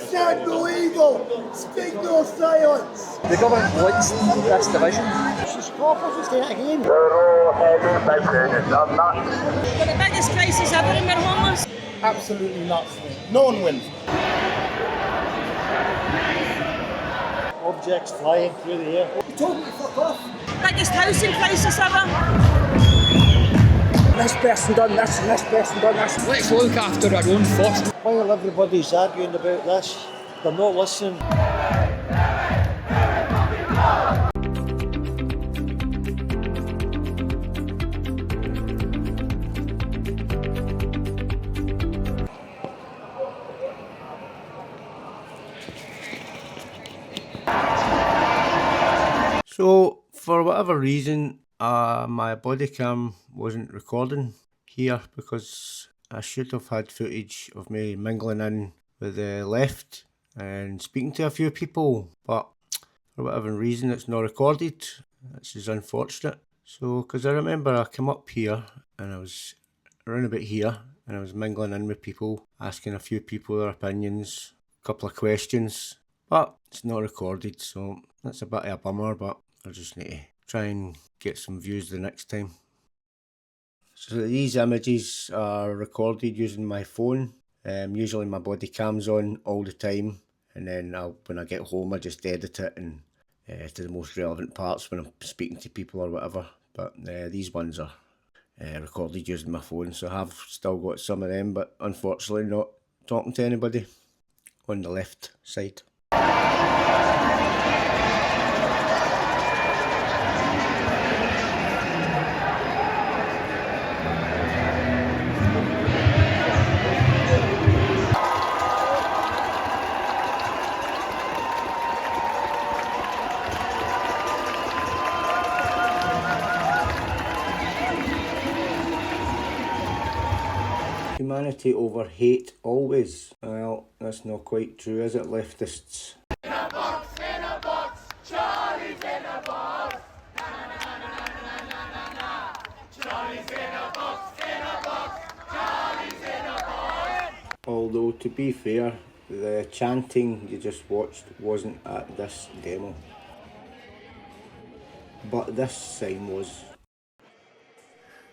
It's unbelievable! Speak no silence! The government wants this division. She's proper, she's doing it again. We're the biggest crisis ever and we're homeless. Absolutely nuts. No one wins. Objects flying through the air. You told me to fuck off. Biggest housing crisis ever. This person done this and this person done this. Let's look after our own first. While everybody's arguing about this, they're not listening. So, for whatever reason, my body cam wasn't recording here because I should have had footage of me mingling in with the left and speaking to a few people, but for whatever reason it's not recorded, which is unfortunate. So, because I remember I came up here and I was around about here and I was mingling in with people, asking a few people their opinions, a couple of questions, but it's not recorded, so that's a bit of a bummer, but I just need to try and get some views the next time. So these images are recorded using my phone. Usually my body cam's on all the time, and then when I get home I just edit it and to the most relevant parts when I'm speaking to people or whatever. But these ones are recorded using my phone, so I have still got some of them, but unfortunately not talking to anybody on the left side. Humanity over hate always. Well, that's not quite true, is it, leftists? In a box, Charlie's in a box. Na na na na na na na. Charlie's in a box, Charlie's in a box. Although, to be fair, the chanting you just watched wasn't at this demo. But this sign was.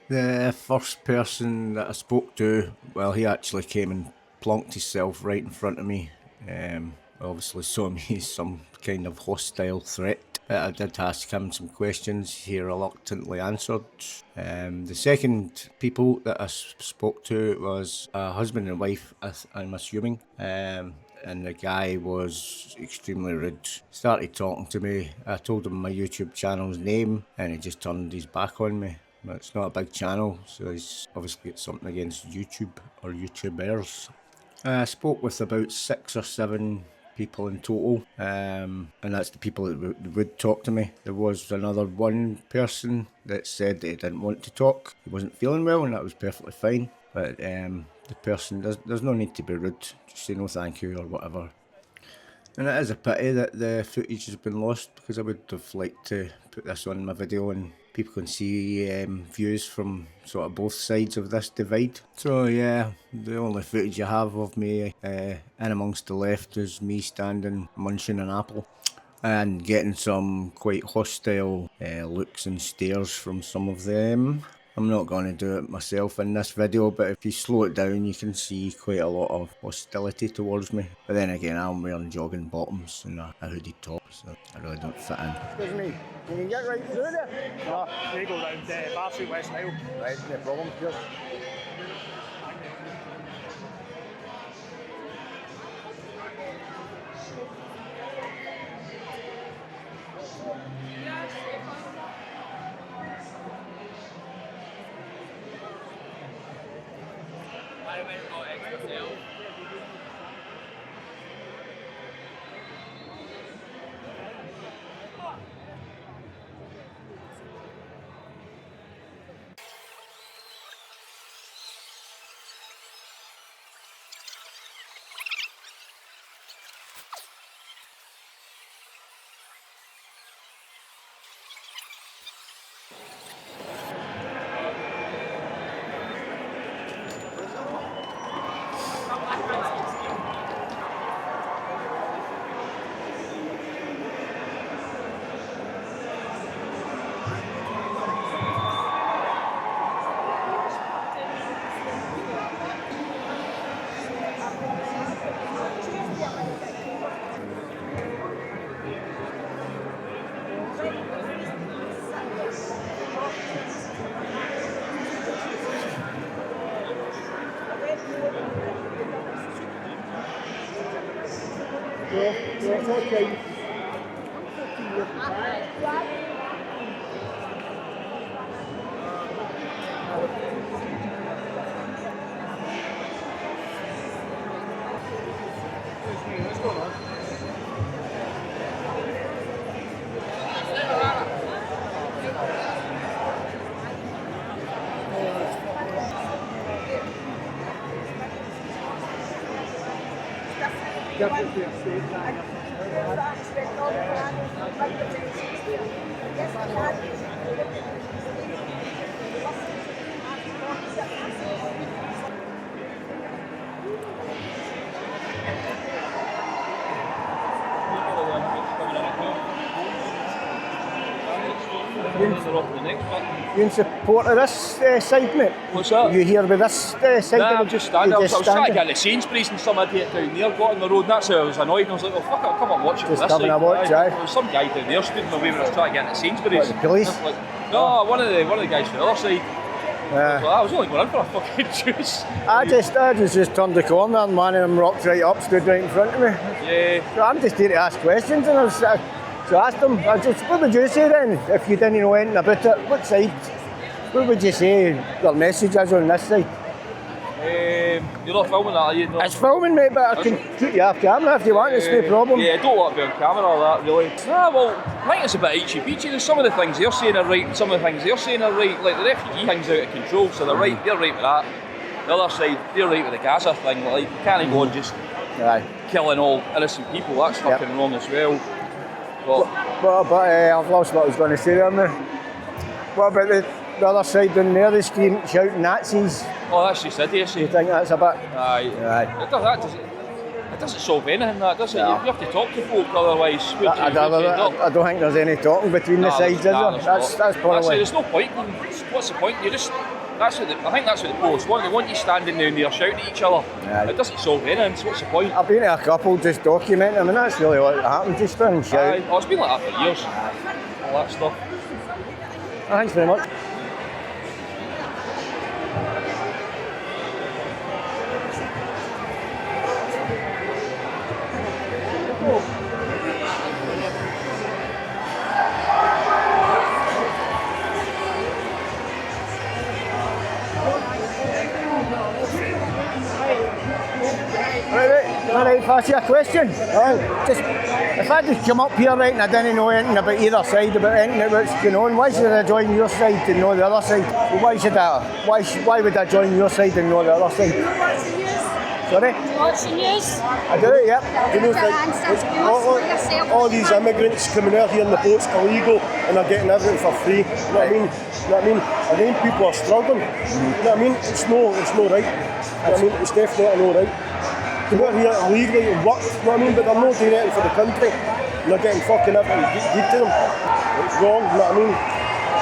The first person that I spoke to, well, he actually came and plonked himself right in front of me. Obviously saw me as some kind of hostile threat. But I did ask him some questions he reluctantly answered. The second people that I spoke to was a husband and wife, I'm assuming. And the guy was extremely rude. Started talking to me. I told him my YouTube channel's name and he just turned his back on me. But it's not a big channel, so he's obviously got something against YouTube or YouTubers. I spoke with about 6 or 7 people in total, and that's the people that would talk to me. There was another one person that said that he didn't want to talk. He wasn't feeling well, and that was perfectly fine. But the person, there's no need to be rude. Just say no thank you or whatever. And it is a pity that the footage has been lost, because I would have liked to put this on my video and people can see views from sort of both sides of this divide. So yeah, the only footage you have of me in amongst the left is me standing munching an apple and getting some quite hostile looks and stares from some of them. I'm not going to do it myself in this video, but if you slow it down you can see quite a lot of hostility towards me. But then again, I'm wearing jogging bottoms and a hoodie top, so I really don't fit in. Excuse me, you can get right through there? No, we go round Barfield West Nile. Right, no problem, cheers. It's okay. You in support of this side, mate? What's that? You here with this side? Nah, of I'm it? just standing. I You was trying to standing? get in the Sainsbury's and some idiot down there got on the road and that's how I was annoyed and I was like, well fuck it, I'll come and watch it Just from this having side. a watch, aye. There was some guy down there stood in my way when I was trying to get into Sainsbury's. What, the police? I was like, no, one of the guys from the other side. I was only going in for a fucking juice. I just turned the corner and one of them rocked right up, stood right in front of me. Yeah. So I'm just here to ask questions and so I asked him, what would you say then if you didn't know anything about it? What side? What would you say their message is on this side? You're not filming that, are you? No. It's filming, mate, but I can shoot you off camera if you want, it's no problem. Yeah, I don't want to be on camera or that, really. Nah, well, I think it's a bit itchy-peachy. There's some of the things they're saying are right and some of the things they're saying are right. Like, the refugee thing's out of control, so they're right with that. The other side, they're right with the Gaza thing. Like, you can't go and just killing all innocent people. That's fucking wrong as well. But I've lost what I was going to say there, mate. What about the other side down there, they shouting Nazis? Oh, that's just idiocy. You think that's a bit? Aye. It doesn't solve anything, that does it? No. You have to talk to folk, otherwise I don't think there's any talking between the sides, is there? That's probably... There's no point. What's the point? I think that's what the Polish want. They want you standing down there shouting at each other. Aye. It doesn't solve anything, so what's the point? I've been to a couple just documenting them, and that's really what happened, just stand and shout. Oh, it's been like that for years. All that stuff. Thanks very much. Right, if I ask you a question, just if I just come up here right and I didn't know anything about either side, about anything about what's going on, why should I join your side to know the other side? Well, why would I join your side and know the other side? Sorry? Watch the news. I do, yep. You know, all these immigrants coming out here in the boats illegal and are getting everything for free. You know what I mean? You know what I mean? I think people are struggling. You know what I mean? It's no right. You know what I mean? It's definitely no right. They're out here illegally and work, you know what I mean? But they're not doing anything for the country. And they're getting fucking everything good to them. It's wrong, you know what I mean?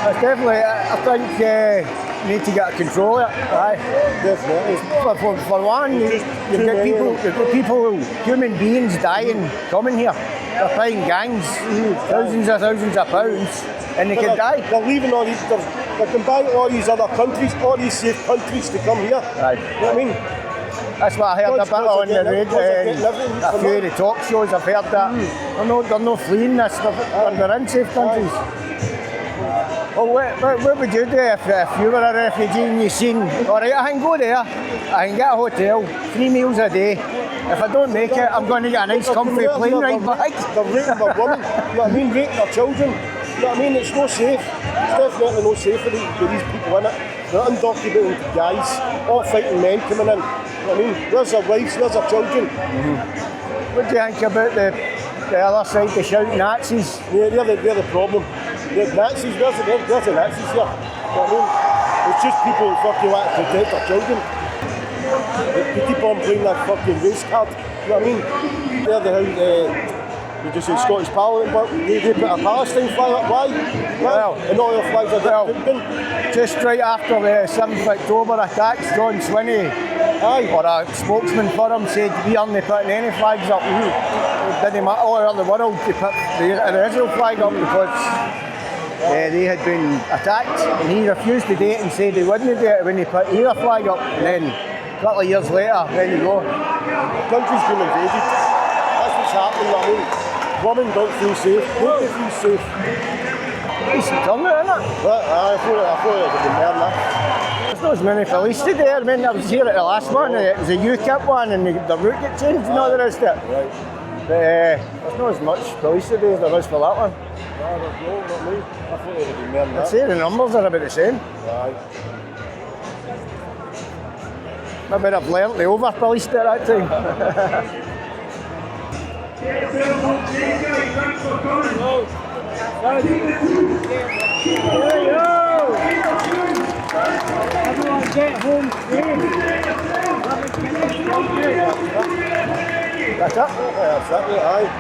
It's definitely, I think you need to get control of it. Aye. Definitely. For one, you've got people, human beings dying, coming here. They're paying gangs, thousands of pounds, and they can die. They're leaving all these, they can buy all these other countries, all these safe countries to come here. Aye. You know what I mean? That's what I heard a bit on the radio, a few of the talk shows, I've heard that. They're not fleeing this, they're in safe countries. Well, what would you do if you were a refugee and you seen, alright, I can go there, I can get a hotel, 3 meals a day. If I don't make it, I'm going to get a nice comfy plane ride back. They're raping their women, you know what I mean, raping their children. You know what I mean, it's no safe. It's definitely no safe for these people in it. They're undocumented guys, all fighting men coming in. You know what I mean, there's their wives, there's their children. What do you think about the other side, the shout Nazis? Yeah, they're the problem. The Nazis, there's the Nazis here. You know what I mean? It's just people who fucking want to protect their children. They keep on playing that fucking race card. You know what I mean? They're the house, you just say Scottish Parliament, but they put a Palestine flag up. Why? Well, and all their flags are different. Just right after the 7th October attacks, John Swinney, or a spokesman for him, said we aren't putting any flags up. It didn't matter all over the world to put the Israel flag up because they had been attacked, and he refused to do it and said he wouldn't do it when he put either flag up. And then couple of years later, there you go. The country's been invaded. That's what's happening, you know what I mean? Women don't feel safe. Nobody feels safe. Decent turnout, isn't it? But I thought it would have been there now. There's not as many police today. I mean, I was here at the last one, and it was a UKIP one, and the route got changed and all the rest of it. Right. But there's not as much police today as there was for that one. I don't know, not me. I thought it would have been there than I'd that. say the numbers are about the same. Aye. Maybe they've learnt they over-policed it at that time. Everyone get home safe. That's it. That's it, aye.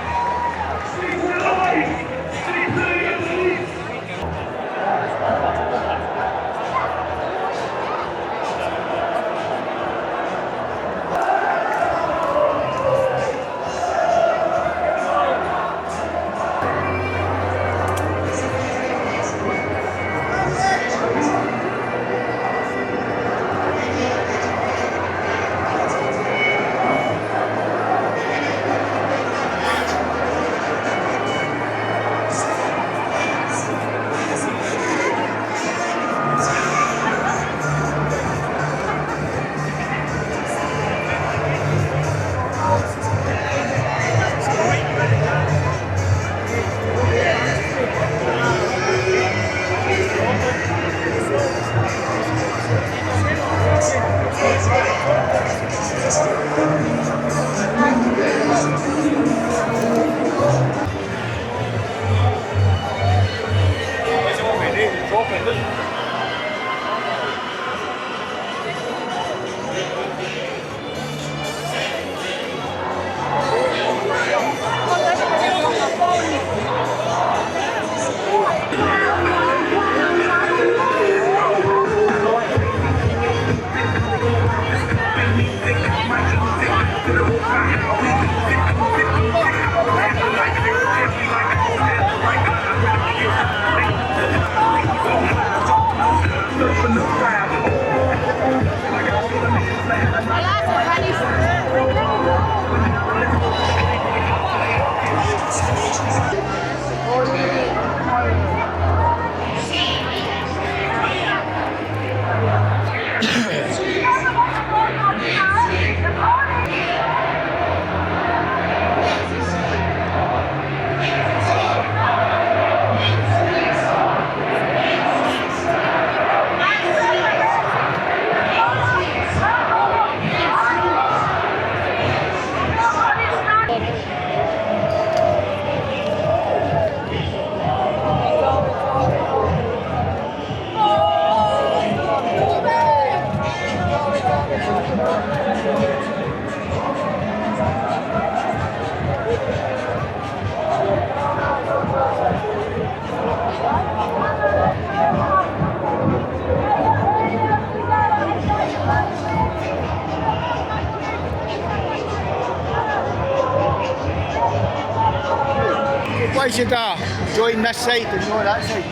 Why should I join this side and not that side?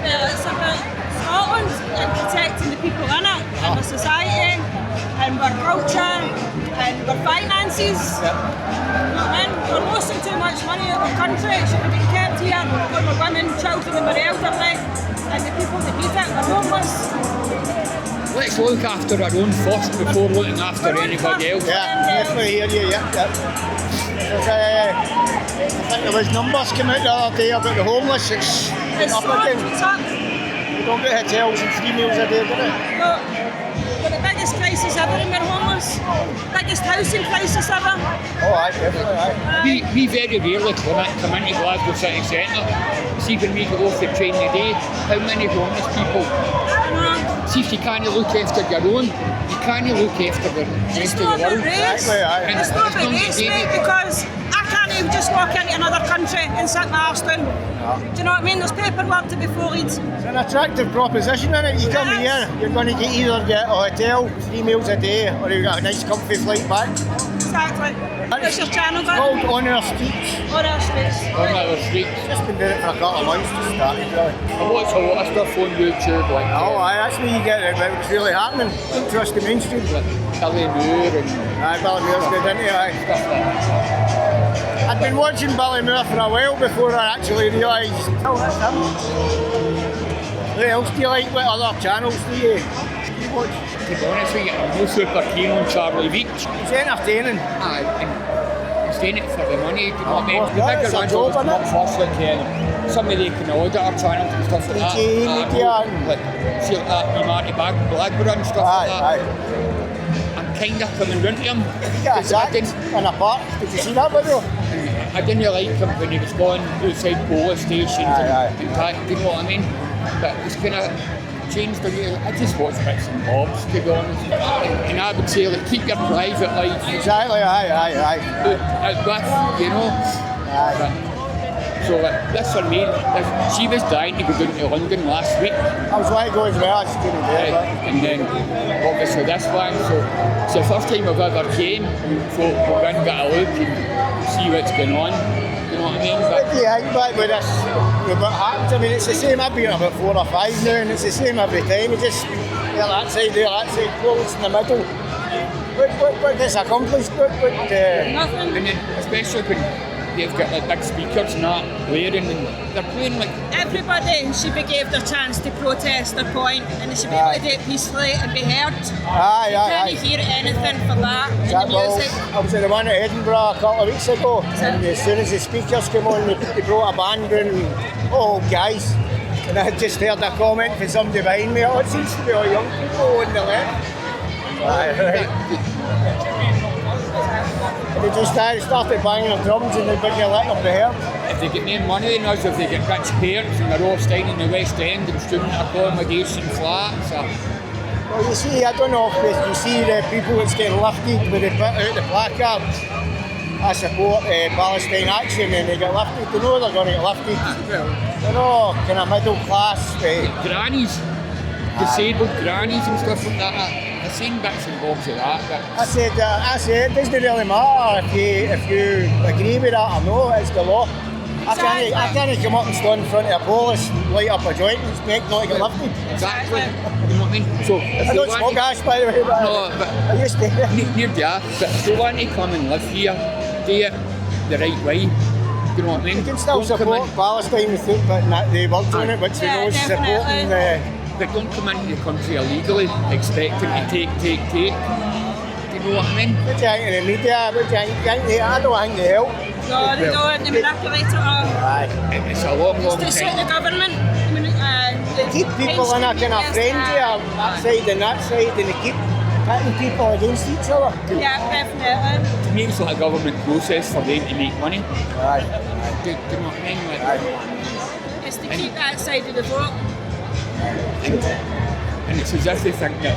It's about Scotland and protecting the people in it, and the society, and our culture, and our finances. You know what I mean? We're losing too much money out of our country. It should have been kept here for our women, children, and our elderly, and the people that need it, the homeless. Let's look after our own first before looking after anybody else. Yeah, definitely hear you, yeah. I think there was numbers came out the other day about the homeless. It's up again. It's up. We don't get hotels and 3 meals a day, do we? No, we're the biggest crisis ever in we're homeless. Biggest housing crisis ever. Oh, aye, definitely, aye. We very rarely come into Glasgow city centre. See when we go off the train today, how many homeless people. See if you can't look after your own, you can't look after the rest It's of the not about world. race. Exactly, aye. It's not about race, mate, because I can't you would just walk into another country and sit in Marston. Do you know what I mean? There's paperwork to be forwarded. It's an attractive proposition, isn't it? You come here, you're going to either get a hotel, 3 meals a day, or you got a nice comfy flight back. Exactly. What's your channel, It's Dan? called On Our Streets. On Our Streets. On our streets. Just been doing it for a couple of months to start it, really. I watch a lot of stuff on YouTube, like Oh, aye, that's where you get it, what's really happening. Don't trust the mainstream. Billy Moore and Aye, Ballymore's good, isn't he? Aye. stuff like that. I'd been watching Ballymore for a while before I actually realised, oh, that's him. Who else do you like? What other channels do you watch? To be honest with you, I'm no super keen on Charlie Kirk. It's entertaining. Aye, and he's doing it for the money, you know what I mean? course, The yeah, bigger it's a ones job, always come innit? up first, like some of the kind of auditor channels and stuff like that. Media and- Like, see like that, Marty Blackburn and stuff Aye, like aye. that. I'm kind of coming round to him. He got 'cause I attacked didn't, in a park. Did you see that video? I didn't like him when he was going outside police stations Aye, and that, you know what I mean? But it's kind of changed the way. I just watch bits and bobs, to be honest. And I would say, like, keep your private life Exactly, aye. out with, you know? Aye. But, so this for me, she was dying to go down to London last week. I was like, go as well, I just couldn't do it. but- And then obviously this one, so it's the first time I've ever came, so we're going to get a look and see what's going on. You know what I mean? But What do you think back with this, with what happens? I mean, it's the same, I've been about 4 or 5 now, and it's the same every time. It's just, there that side, close in the middle. What gets accomplished? Nothing. and then especially when they've got like big speakers and that blaring and they're playing like Everybody should be given the chance to protest their point, and they should be able to do it peacefully and be heard. Aye, Can't you hear anything for that in the music? I was at the one at Edinburgh a couple of weeks ago, and as soon as the speakers came on, they brought a band in, oh guys, and I had just heard a comment from somebody behind me, oh, it seems to be all young people on the left. Aye, right. And they just started banging their drums and they'd been letting them be heard. if they get no money in us, if they get rich parents and they're all staying in the West End and student accommodation flats. Well, you see, I don't know if you see the people that's getting lifted with the put out the placards. I support Palestine action, and they get lifted. They know they're going to get lifted. They're all kind of middle class. Grannies, disabled grannies and stuff like that. I've seen bits and bobs of that. But I said, it doesn't really matter if you agree with that or no. It's the law. I can't come up and stand in front of a police, light up a joint and expect not to get lifted. exactly. You know what I mean? So if I they don't want smoke to- ash, by the way, but No, but I used to. near there, but if they want to come and live here, do it the right way. You know what I mean? You can still Don't come support in- Palestine without putting that they worked on it, which they know is supporting. But don't come into the country illegally expecting to take. Do you know what I mean? What do you think of the media? What do you think? I don't think they help. No, they don't. They manipulate it all. Aye. It's a long To suit the time. government. Keep people in a kind of frenzy, that side and that side, and they keep pitting people against each other. Yeah, definitely. To me, it's like a government process for them to make money. Aye. Do you know what I mean? Like, It's to keep that side of the vote. and it's as if they think that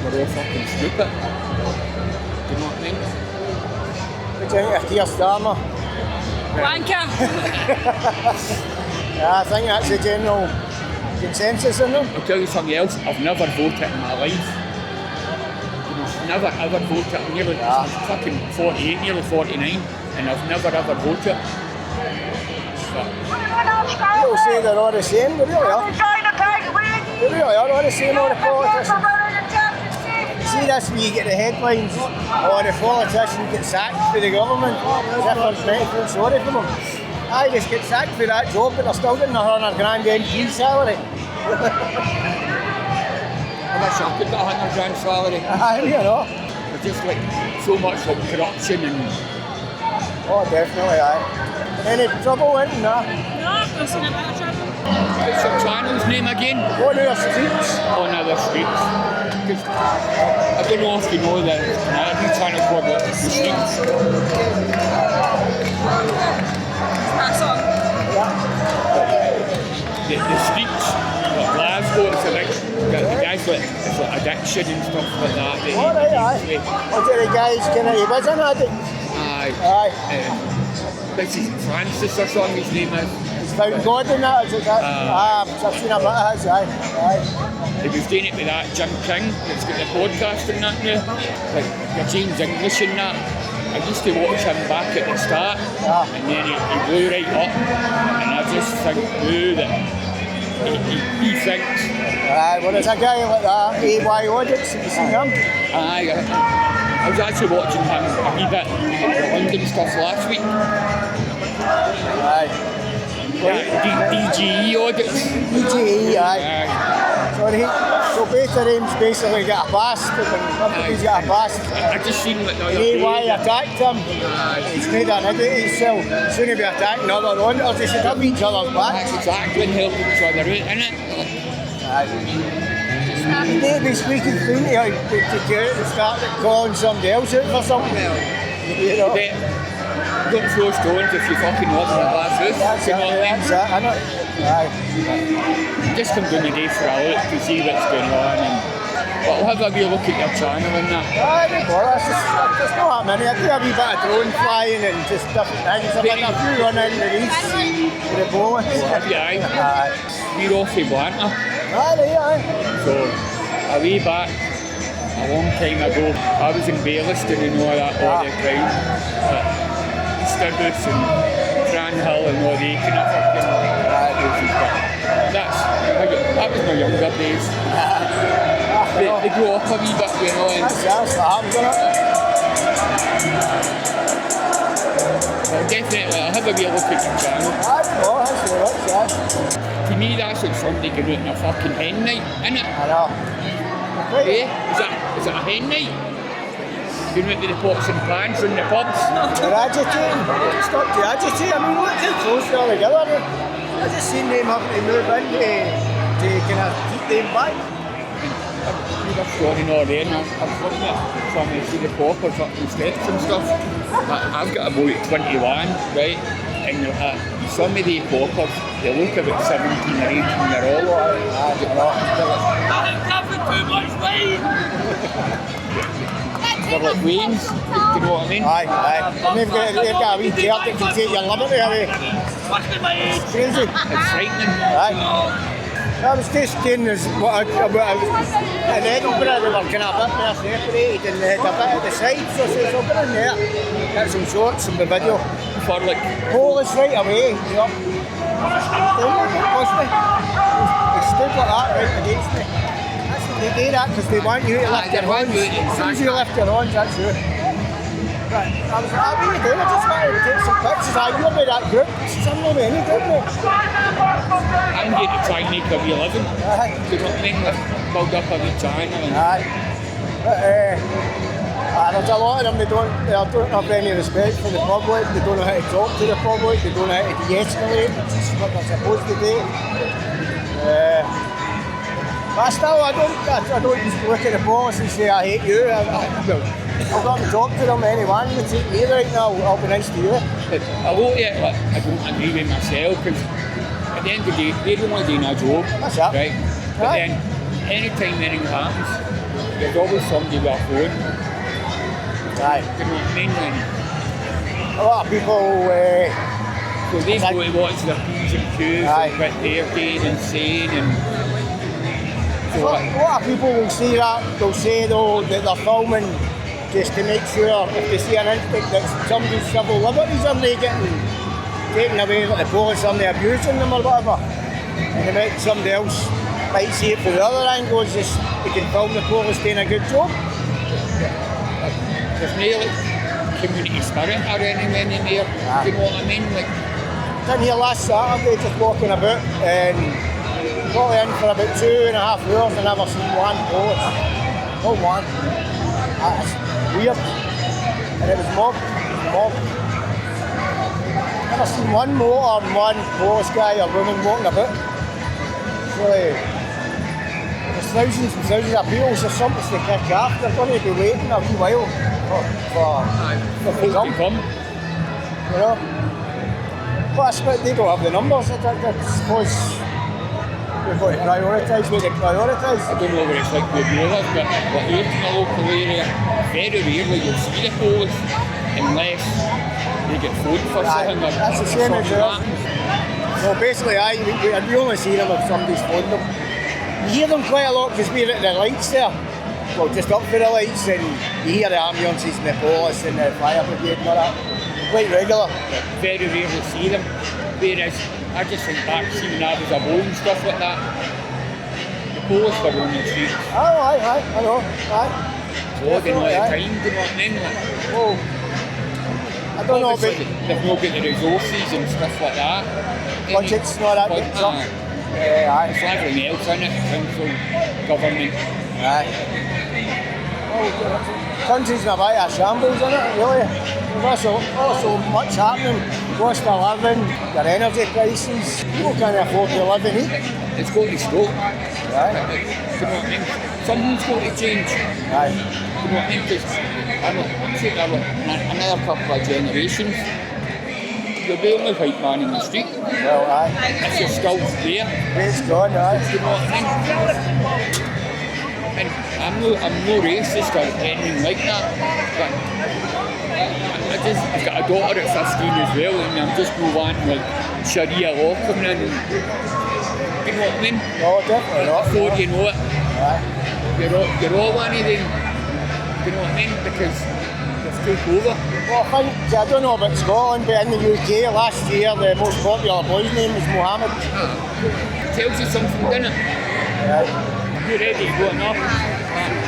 we're all fucking stupid. Do you know what I mean? What do you think of Keir Starmer? Wanker. Yeah, I think that's the general consensus in them. I'll tell you something else. I've never voted in my life. You know, never ever voted. I'm nearly fucking 48, nearly 49, and I've never ever voted. So, People say they're all the same, they really are. They really are all the same, all the politicians. See this where you get the headlines, or the politician gets sacked for the government, as if there's meant to feel sorry for them. I just get sacked for that job, but they're still getting £100,000 MP salary. I wish I could get £100,000 salary. Aye, you know. There's just like so much like corruption and Oh, definitely, aye. Any trouble in that? No, I've seen a bit of trouble. what's your channel's name again? On our streets. On other streets. 'Cause I don't know if you know that Canadian channel called the streets. That's all. The streets, like Glasgow, it's like the guys like it's like addiction and stuff like that. All right, aye. What do the guys, can he was an addict? Aye. Aye. This is Francis or something, his name is. It's found God in that, is it that? I've seen a bit of his, aye. He was doing it with that Jim King that's got the podcast and that now. Like your James English and that. I used to watch him back at the start and then he blew right up and I just think, that he thinks. Aye, well there's a guy like that, AY Audits, have you seen him? Aye, I was actually watching him a wee bit of the London stuff last week. Aye. DGE Audits. DGE, aye. So both of them basically got a blast, and everybody's got a blast. I just seen what the other day. AY attacked him. He's made an idiot of himself. Soon he'll be attacking other owners. They should have each other's back. That's exactly and help each other out, innit? Maybe speaking clean to get out and start calling somebody else out for something. You know? Don't throw stones if you fucking live in a glass house. That's it, I know. Aye. Just come down the day for a look to see what's going on. But we'll have a wee look at your channel and that. Aye, no bother. There's not that many. I do a wee bit of drone flying and just different things. I've had a few run in the east with the bow. Aye. We're off to Blantyre. Aye. So, a wee back, a long time ago, I was in Baillieston and all that, all the crowd. Easterbus and Cranhill and all the kind of fucking places. That was my younger days. They grow up a wee bit, you know. And that's what happens, isn't it? Well, definitely, I'll have a wee look at your channel. That's alright, To me, that's like somebody going out on a fucking hen night, innit? I know. Eh? Is it a hen night? Going out with the pots and pans in the pubs? They're agitating. Stop to agitate. I mean, look how close they are together. I just seen them having to move in to kind of keep them back. I've story all there and I'm looking at trying to see the poppers up the steps and stuff. I've got a boat at 21, right? And some of the poppers, they look about 17 or 18 they're all. I haven't covered too much weight! They're like wains, do you know what I mean? Aye. And they've got a wee tail that can take your liberty away. It's crazy. It's frightening. Aye. I was just saying in Edinburgh they were kind of a bit more separated and they had a bit at the side, so it's open in there. Got some shorts and the video. For like... Polish right away, you know. They stood like that right against me. They do that because they want you to lift your horns. As soon as you lift your horns, that's you. Right, I was like, what are you doing? I just wanted to take some pictures. You're with that group. I'm not with any group, mate. I'm here to try and make a wee living. Do you know what I mean? Build up a wee channel. Aye. But there's a lot of them, they don't have any respect for the public. They don't know how to talk to the public. They don't know how to de-escalate, which is what they're supposed to do. But still, I don't look at the boss and say I hate you. I've got to talk to them anyone. They take me right now. I'll be nice to you. But a lot of it, like, I don't agree with myself because at the end of the day, they're only doing a job. That's it. Right? But then, anytime anything happens, there's always somebody with a phone. Aye. Do you know what I mean? And a lot of people. so they go to watch their P's and Q's and what they're doing and saying and. A lot of people will see that, they'll say though that they're filming just to make sure if they see an instinct that somebody's civil liberties are they getting taken away, like the police are they abusing them or whatever. And they might somebody else might see it from the other angle, it's just they can film the police doing a good job. There's no like community spirit or anything in there, do you know what I mean? Like, I was in here last Saturday just walking about and got in for about 2.5 hours and never seen one post. Not one. That's weird. And it was mob. Never seen one motor and one post guy or woman walking about. Really, there's thousands and thousands of people, so something's to kick off. They're going to be waiting a wee while for people to come. You know? But I suppose they don't have the numbers. I suppose we've got to prioritise what they prioritise. I don't know what it's like with you, but like here in the local area, very rarely you'll see the police unless they get phoned for something. That's the same as yours. Well, basically, we only see them if somebody's phoned them. You hear them quite a lot because we're at the lights there. Well, just up for the lights, and you hear the ambulances and the police and the fire brigade and all that. Quite regular. Very rarely see them. Whereas I just think back, see when I was a boy and stuff like that, the police were on the streets. Oh, aye, I know, aye. Flogging all the time, do you know what I mean? Like, Oh, I don't know, but they've not got the resources and stuff like that. budget's not that good. Aye. It's like everything else, isn't it? Council, government. Aye. Oh, country's in a bit of shambles, isn't it, really? There's also much happening. Cost of living, your energy prices. People can't afford to live and eat. It's got to stop. Aye. Do you know what I mean? Something's got to change. Aye. Do you know what I mean? Because I'm sure another couple of generations, you'll be the only white man in the street. Well, aye. If you're still there. It's gone, aye. Do you know what I mean? And I'm no racist or anything like that, but I've got a daughter at 15 as well, and I'm just no wanting like Sharia law coming in. And, you know what I mean? No, definitely not. Before you know it, Aye. you're all one of them. You know what I mean? Because they've took over. Well, I don't know about Scotland, but in the UK last year, the most popular boy's name was Mohammed. Tells you something, doesn't it? Aye. You're ready to go enough.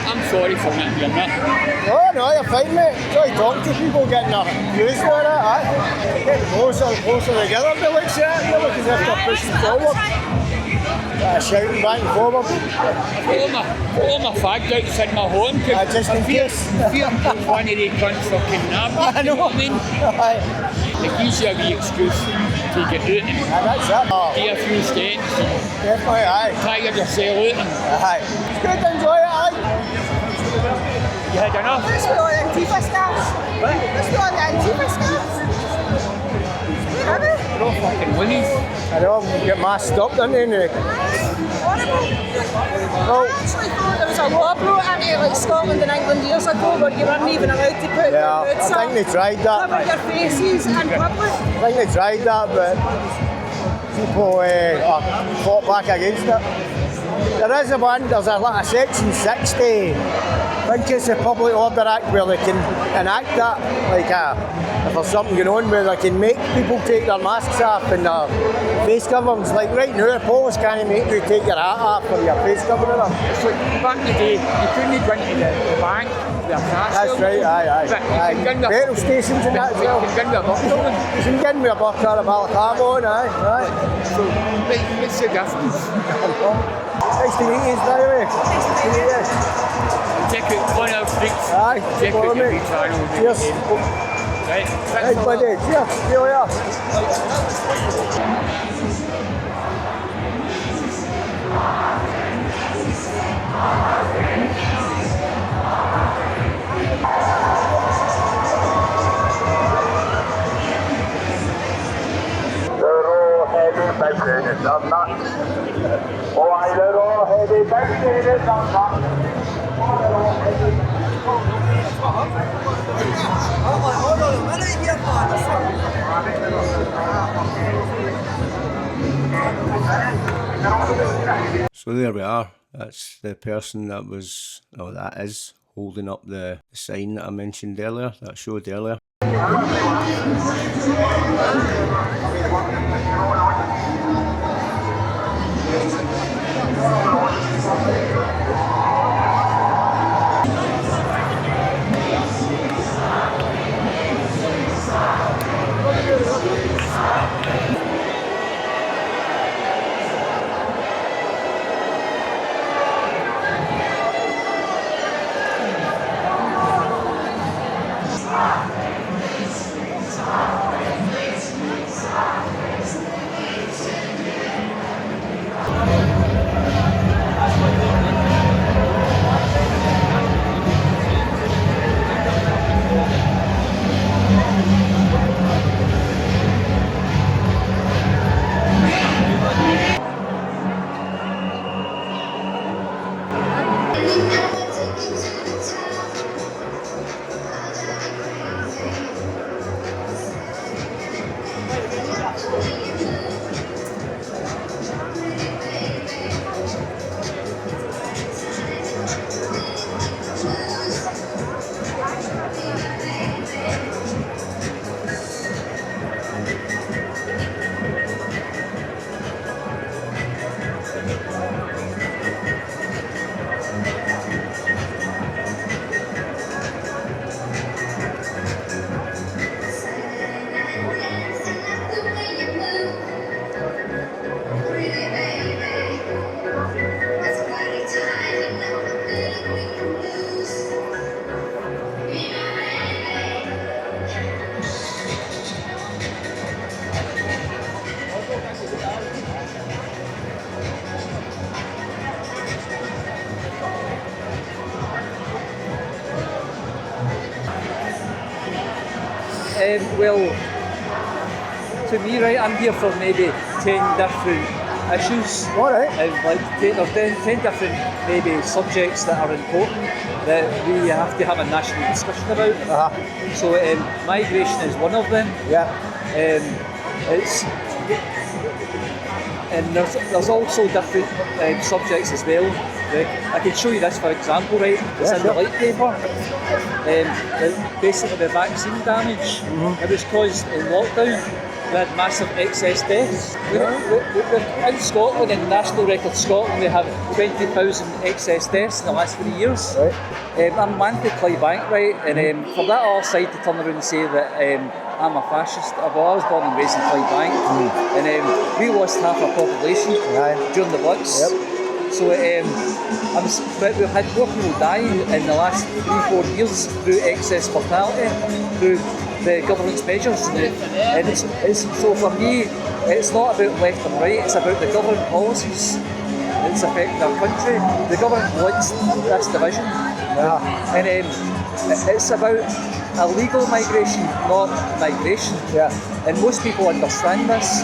I'm sorry for not doing that. No, you're fine, mate. Try talking to people, getting their views on it, aye. Getting closer and closer together, they look at it, they look as if they're pushing forward. Shouting back and forward. All my fags outside my home, because Just in case. fear one of the cunts for kidnapping. I know. You know what I mean? Aye. It gives you a wee excuse to get out and That's it. Oh, do a few steps and definitely, aye. tire yourself out. And Aye. It's good to enjoy it, aye. you had enough. Let's put on the Antifa scarves. Let's put on the Antifa scarves. Where are they? They're all fucking winnies. I know, we get masked up, don't they? Horrible. Well, I actually thought there was a law brought into like Scotland and England years ago where you weren't even allowed to put yeah, your boots I think they tried that. cover your faces in public. I think they tried that, but people fought back against it. There is there's a section 60, I think it's the Public Order Act, where they can enact that, like if there's something going on where they can make people take their masks off and their face coverings. Like right now, the police can't make you take your hat off or your face covering off. It's like back in the day, you couldn't go into the bank with a cash. That's right, aye. But you can go Petrol stations and that as well. You can go with a buckle on. You can get me a bucket or a balaclava on, aye. So, what's the difference? Nice to meet you, by the way. Nice to meet you. Check out one of our streets. Aye, Check follow out your me. wee channel. Cheers. Right, Hey, thanks a lot. buddy. Cheers. See you later. They're all heavy big units on that. Oh, aye, they're all heavy big units on that. Oh, they're all heavy. Hold on a minute here, So there we are. That's the person that was, oh, that is holding up the sign that I mentioned earlier, that I showed earlier. Well, to me, right, I'm here for maybe 10 different issues. All right. And like there's 10 different maybe subjects that are important that we have to have a national discussion about. So migration is one of them. Yeah. And there's also different subjects as well. Like, I can show you this, for example, right? It's in the light paper. Basically, the vaccine damage. It was caused in lockdown. We had massive excess deaths. We're in Scotland, in National Record Scotland, we have 20,000 excess deaths in the last 3 years. Right. I'm anti-Clydebank, right? And for that other side to turn around and say that I'm a fascist. Well, I was born and raised in Clydebank, and we lost half our population during the Blitz. Yep. So we've had more people dying in the last 3-4 years through excess mortality, through the government's measures. And it's so for me, it's not about left and right, it's about the government policies that's affecting our country. The government wants this division. And it's about illegal migration, not migration. Yeah. And most people understand this.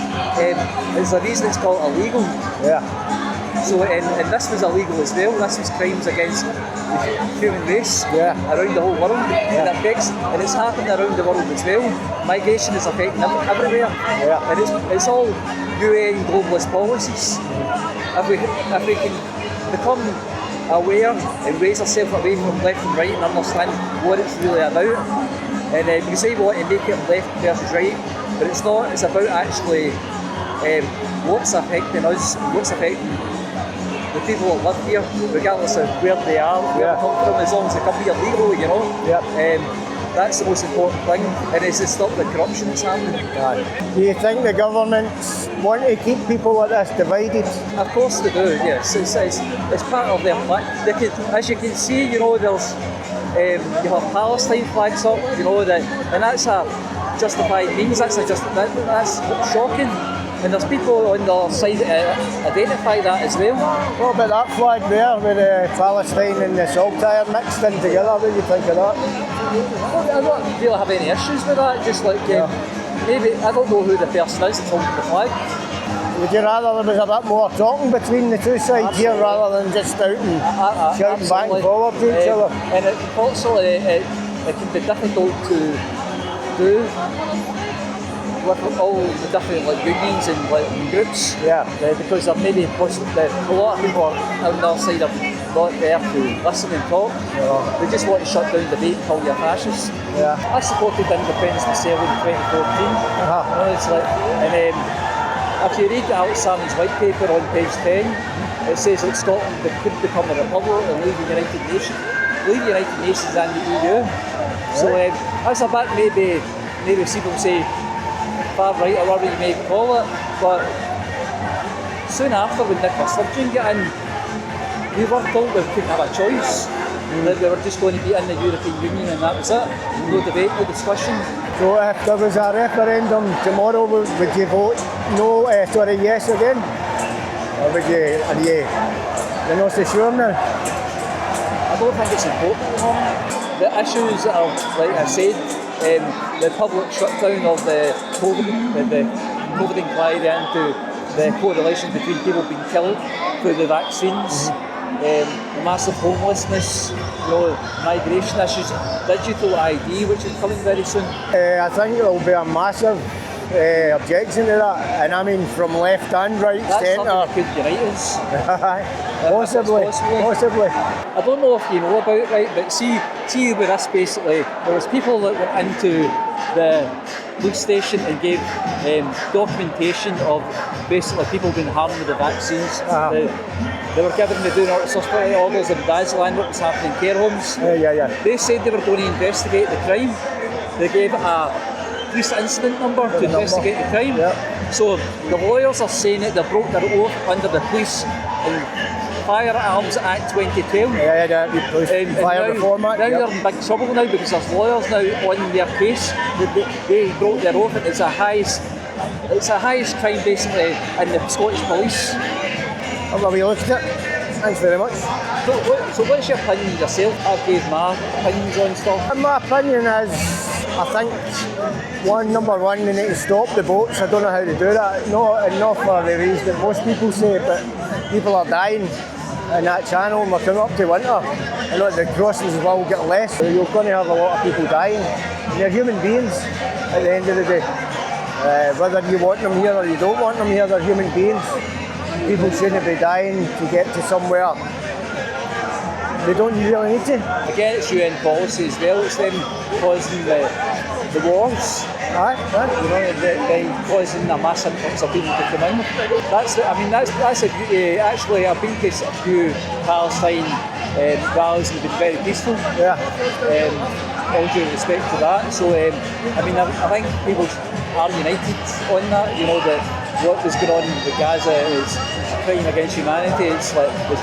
There's a reason it's called illegal. Yeah. So, and this was illegal as well. This was crimes against the human race around the whole world. And it affects, and it's happening around the world as well. Migration is affecting everywhere. And it's all UN globalist policies. If we can become aware and raise ourselves away from left and right and understand what it's really about. And we say we want to make it left versus right, but it's not. It's about actually what's affecting us, what's affecting the people that live here, regardless of where they are, where they come from, as long as they come here legally, you know. That's the most important thing, and it's to stop the corruption that's happening. Do you think the governments want to keep people like this divided? Of course they do, yes. It's part of their plan. As you can see, you know, there's you have Palestine flags up, you know, and that's a justified means. That's shocking. And there's people on the other side that identify that as well. What about that flag there with Palestine and the Saltire mixed in together? What do you think of that? I don't really have any issues with that. Just like maybe I don't know who the person is that's holding the flag. Would you rather there was a bit more talking between the two sides here rather than just out and shouting back and forward to each other? And unfortunately, it can be difficult to do with all the different unions and groups. Because there maybe a lot of people on the other side are not there to listen and talk. They just want to shut down debate and call you a fascist. I supported independence myself in 2014. It's like, and if you read Alex Salmon's white paper on page 10, it says that Scotland could become a republic and leave the United Nations and the EU. So that's a bit maybe people say far right or whatever you may call it, but soon after when Nicola Sturgeon got in, we were told we couldn't have a choice, that we were just going to be in the European Union and that was it. No debate, no discussion. So if there was a referendum tomorrow, would you vote yes again? Or would you, you're not so sure now? I don't think it's important at the moment. The issues are, like I said, the public shutdown of the COVID inquiry into the correlation between people being killed through the vaccines, the massive homelessness, migration issues, digital ID, which is coming very soon. I think there will be a massive objection to that, and I mean from left and right, centre. That's something that could unite us. Possibly. I don't know if you know about it, right, but see with this basically, there was people that went into the police station and gave documentation of basically people being harmed with the vaccines. They were given the do not suspect orders in Glasgow, what was happening in care homes. They said they were going to investigate the crime. They gave a police incident number to investigate the crime. So the lawyers are saying that they broke their oath under the Police and Firearms Act 2012. Fire Reform Act. Now they're in big trouble now because there's lawyers now on their case. They broke their oath. It's the highest crime basically in the Scottish Police. I'll have a look at it. Thanks very much. So what's your opinion yourself? I gave my opinions on stuff. My opinion is, I think number one, they need to stop the boats. I don't know how to do that. Not for the reason that most people say, but people are dying in that channel, and we're coming up to winter. I know the crossings will get less. So you're going to have a lot of people dying. And they're human beings at the end of the day. Whether you want them here or you don't want them here, they're human beings. People shouldn't be dying to get to somewhere they don't really need to. Again, it's UN policy as well. It's them causing the wars. Aye. You know, they causing a mass influx of people to come in. That's a beauty. Actually, I've been to a few Palestine rallies and they've been very peaceful. Yeah. All due respect to that. So, I think people are united on that. You know, that what was going on with Gaza is crime against humanity. It's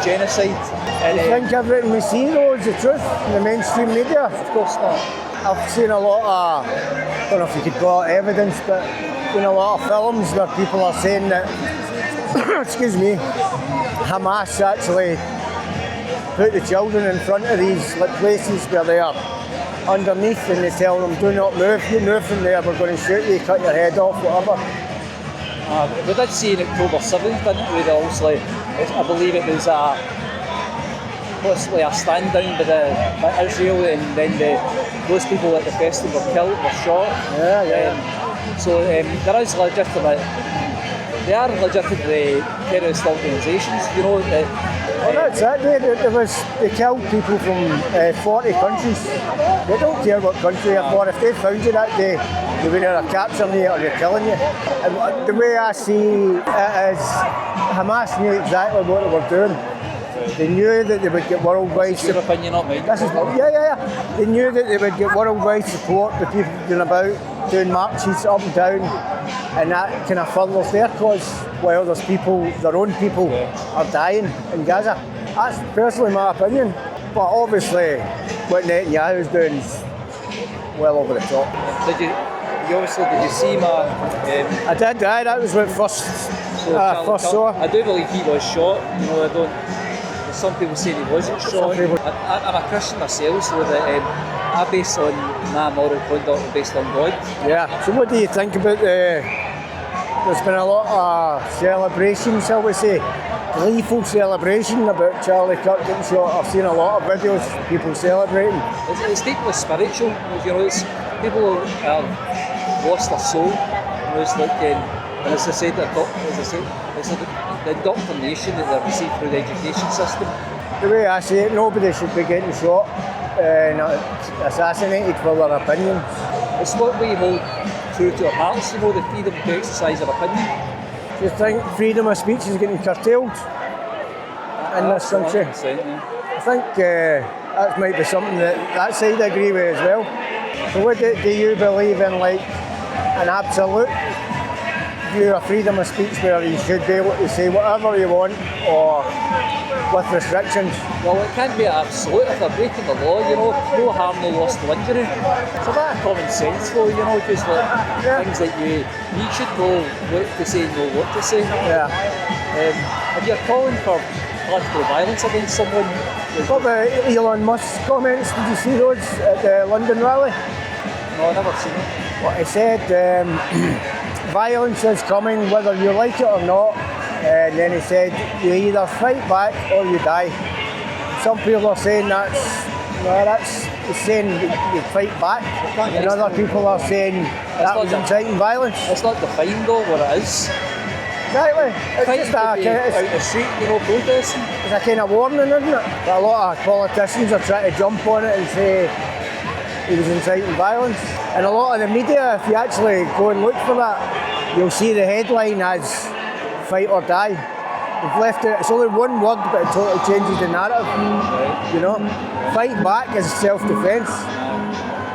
genocide. And, I think everything we see though is the truth in the mainstream media. Of course not. I've seen a lot of, I don't know if you could call it evidence, but seen a lot of films where people are saying that, excuse me, Hamas actually put the children in front of these places where they are underneath, and they tell them, do not move, you move from there, we're going to shoot you, cut your head off, whatever. We did see in October 7th, didn't we? Obviously, I believe it was possibly a stand down by Israel, and then those people at the festival were killed, were shot. So there is legitimate. They are legitimately terrorist organisations, you know. Well, that's it. They killed people from 40 countries. They don't care what country you're from. If they found you that day, they would either capturing you or they're killing you. And the way I see it is, Hamas knew exactly what they were doing. They knew that they would get worldwide support. Your opinion, not mine. They knew that they would get worldwide support, the people going about doing marches up and down, and that kind of furthers their cause, while there's people, their own people, are dying in Gaza. That's personally my opinion. But obviously, what Netanyahu's doing is well over the top. Did you see my... I did, that was when first saw. I do believe he was shot, you know, some people say he wasn't shot. I'm a Christian myself, so that I base on my moral conduct based on God. Yeah. So what do you think about there's been a lot of celebrations, shall we say, gleeful celebration about Charlie Kirk getting shot. I've seen a lot of videos of people celebrating. It's deeply spiritual, you know, people have lost their soul. You know, it's like, and as I said, it's the indoctrination that they receive through the education system. The way I see it, nobody should be getting shot and assassinated for their opinions. It's what we hold true to our hearts, you know, the freedom to exercise our opinion. Do you think freedom of speech is getting curtailed in this country? I think that might be something that side I agree with as well. So what do you believe in, like an absolute view of freedom of speech where you should be able to say whatever you want, or with restrictions? Well, it can't be absolute if they're breaking the law, you know, no harm, no loss, no injury. It's a bit of common sense though, you know, just like things that you should know what to say, know what to say. Yeah. If you're calling for political violence against someone... What about Elon Musk's comments? Did you see those at the London rally? No, I've never seen it. What he said, violence is coming whether you like it or not, and then he said you either fight back or you die. Some people are saying he's saying you fight back, and other people are saying that was inciting violence. It's not defined though what it is. Exactly. It's just out the street, you know, protesting. It's a kind of warning, isn't it? But a lot of politicians are trying to jump on it and say he was inciting violence. And a lot of the media, if you actually go and look for that, you'll see the headline as fight or die. They've left it, it's only one word, but it totally changes the narrative. You know, fight back is self-defence.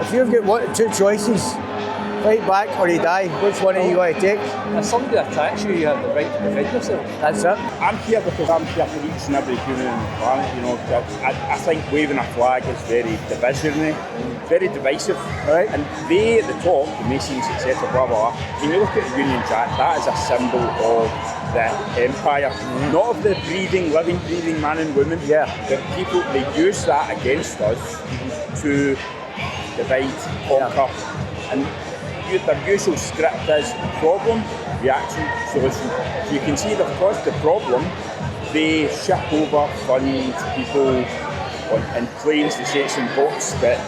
If you've got two choices, fight back or you die, which one are you going to take? If somebody attacks you, you have the right to defend yourself. That's it. I'm here because I'm here for each and every human on the planet, you know. I think waving a flag is very divisionary, very divisive. Right. And they at the top, the Masons, etc., blah, blah, blah, when you look at the Union Jack, that is a symbol of the empire, not of the living, breathing man and woman. Yeah. The people, they use that against us to divide, conquer, And their usual script is problem, reaction, solution. So you can see they've caused the problem. They ship over funds, people in planes, they say it's in boats, but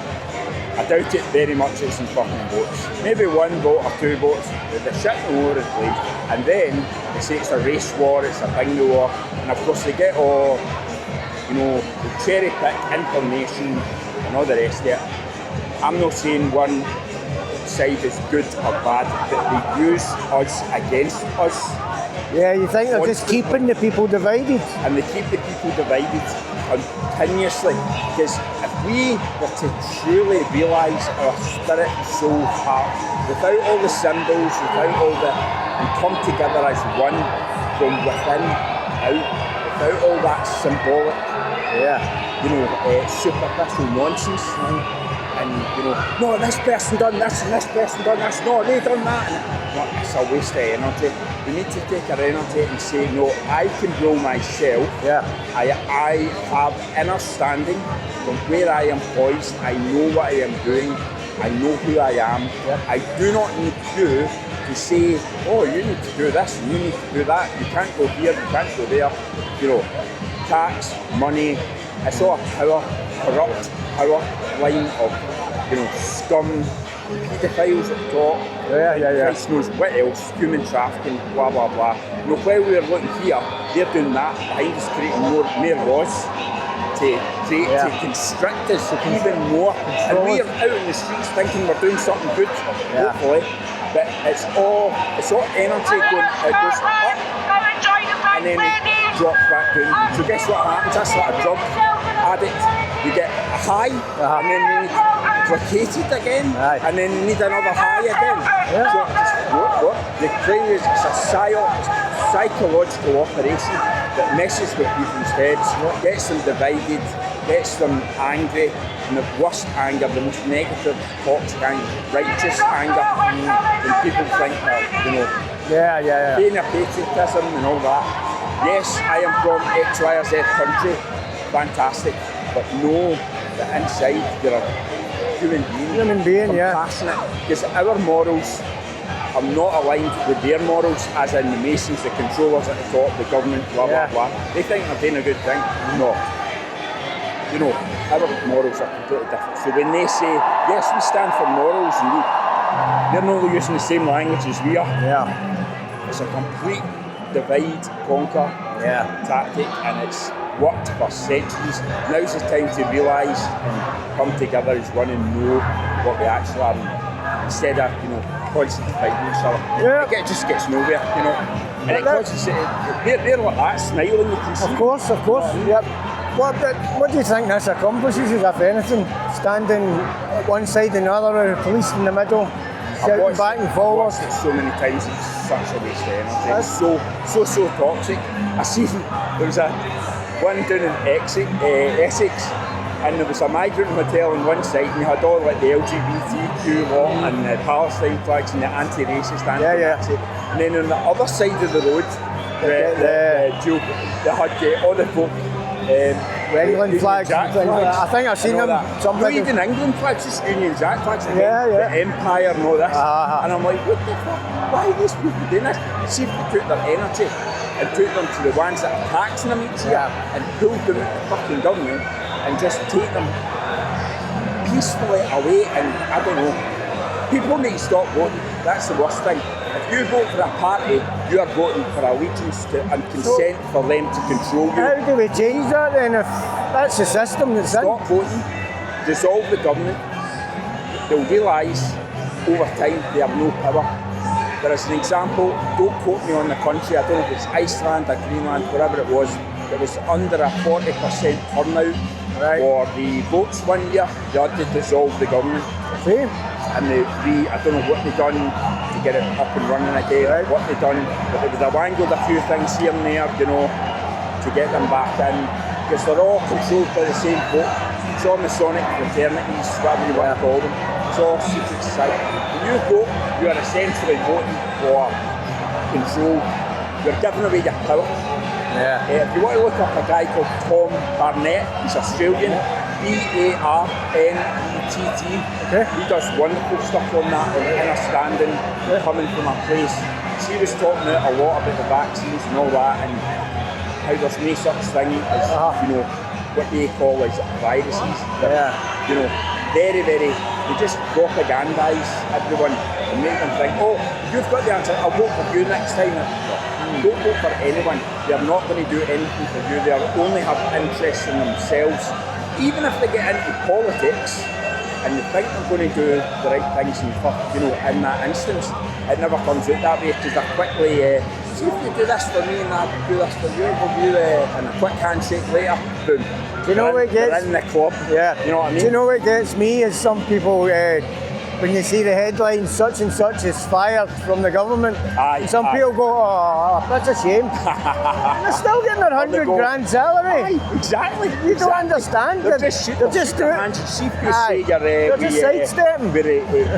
I doubt it very much it's in fucking boats. Maybe one boat or two boats, but they're shipping all over the place. And then they say it's a race war, it's a bingo war, and of course they get all, the cherry pick information and all the rest of it. I'm not saying one side is good or bad, but they use us against us. Yeah, you think they're just keeping the people divided? And they keep the people divided continuously, because if we were to truly realise our spirit, soul, heart, without all the symbols, without all and come together as one from within out, without all that symbolic, superficial nonsense. And no, this person done this and this person done this, no, they done that. And it's a waste of energy. We need to take our energy and say, no, I control myself. Yeah. I have inner standing from where I am poised. I know what I am doing. I know who I am. Yeah. I do not need you to say, oh, you need to do this and you need to do that. You can't go here, you can't go there. Tax, money, it's all a corrupt power line of, scum, paedophiles at the top. Christ knows what else, human trafficking, blah, blah, blah. While we're looking here, they're doing that behind us, creating more laws to constrict us even more. And we're out in the streets thinking we're doing something good, hopefully. But it's all energy going, it goes up and then it drops back down. So guess what happens? That's like a drug addict. You get a high and then you need placated again and then you need another high again. So the thing is, it's a psychological operation that messes with people's heads, gets them divided, gets them angry, and the worst anger, the most negative, toxic anger, righteous anger, when people think that, being a patriotism and all that. Yes, I am from X, Y, or Z country, fantastic, but know that inside you're a human being, compassionate, because our morals are not aligned with their morals, as in the Masons, the controllers at the top, the government, blah, blah, blah. They think they're doing a good thing. No. Our morals are completely different. So when they say, yes, we stand for morals, and they're not using the same language as we are. It's a complete divide, conquer tactic, and it's worked for centuries. Now's the time to realise and come together as one and know what we actually are, instead of constantly fighting each other. It just gets nowhere, And it causes they're like that, smiling, you can see. Of course. Yep. What do you think this accomplishes, if anything? Standing at one side and the other, with the police in the middle, shouting back and forward. I've watched it so many times, it's such a waste of energy. It's so toxic. I seen there was one down in Essex, and there was a migrant hotel on one side, and you had all like the LGBTQ lot and the Palestine flags and the anti-racist, anti-Nazi. And then on the other side of the road, they had all the folk. England flags and things like that. I think I've seen them. Not even England flags, just Union Jack flags. The Empire and all this. And I'm like, what the fuck? Why are these people doing this? See if they put their energy and put them to the ones that are taxing them each year and pull them out the fucking government and just take them peacefully away. And I don't know, people need to stop voting. That's the worst thing. If you vote for a party, you are voting for allegiance to and consent for them to control you. How do we change that then, if that's the system that's Stop voting, dissolve the government. They'll realise over time they have no power. There is an example, don't quote me on the country, I don't know if it's Iceland or Greenland, wherever it was under a 40% turnout for the votes one year. They had to dissolve the government. And I don't know what they've done to get it up and running again, what they've done, but they've wangled a few things here and there, to get them back in, because they're all controlled by the same folk. It's all Masonic fraternities, whatever you want to call them. It's all secret society. When you vote, you are essentially voting for control. You're giving away your power. If you want to look up a guy called Tom Barnett, he's Australian, Barnett. Okay. He does wonderful stuff on that, on understanding, coming from a place. She was talking out a lot about the vaccines and all that, and how there's no such thing as, you know, what they call as viruses. You know, very, very, they just propagandise everyone and make them think, oh, you've got the answer, I'll vote for you next time. Don't vote for anyone. They're not going to do anything for you. They only have interests in themselves. Even if they get into politics and they think they're going to do the right things in that instance, it never comes out that way because they're quickly, see if you do this for me and I'll do this for you, and a quick handshake later, boom. Do you know what gets? They're in the club. Yeah. You know what I mean? Do you know what gets me is some people, when you see the headline, such and such is fired from the government, some people go, oh, that's a shame. They're still getting their 100 grand salary. Exactly. You don't understand. They're just doing it. See if you say they're just sidestepping.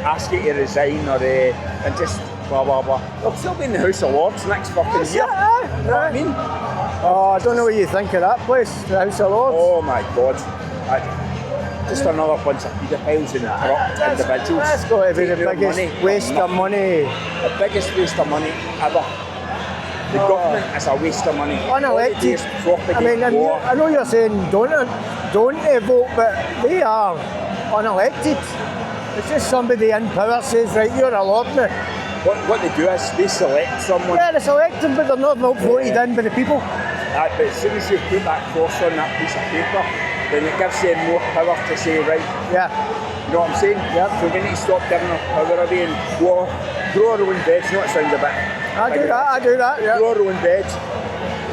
Ask you to resign or and just blah blah blah. They'll still be in the House of Lords next fucking year. You know what I mean? Oh, I don't know what you think of that place, the House of Lords. Oh my God. Just another bunch of paedophiles and corrupt individuals. That's got to be the biggest waste of money. The biggest waste of money ever. The government is a waste of money. Unelected. I mean, I know you're saying don't vote, but they are unelected. It's just somebody in power says, right, you're a lord now. What they do is they select someone. Yeah, they select them, but they're not voted in by the people. But as soon as you put that cross on that piece of paper, then it gives them more power to say, right, yeah, you know what I'm saying? Yep. So we need to stop giving our power away and grow our own beds. You know, it sounds a bit... I do that, yeah. Grow our own beds,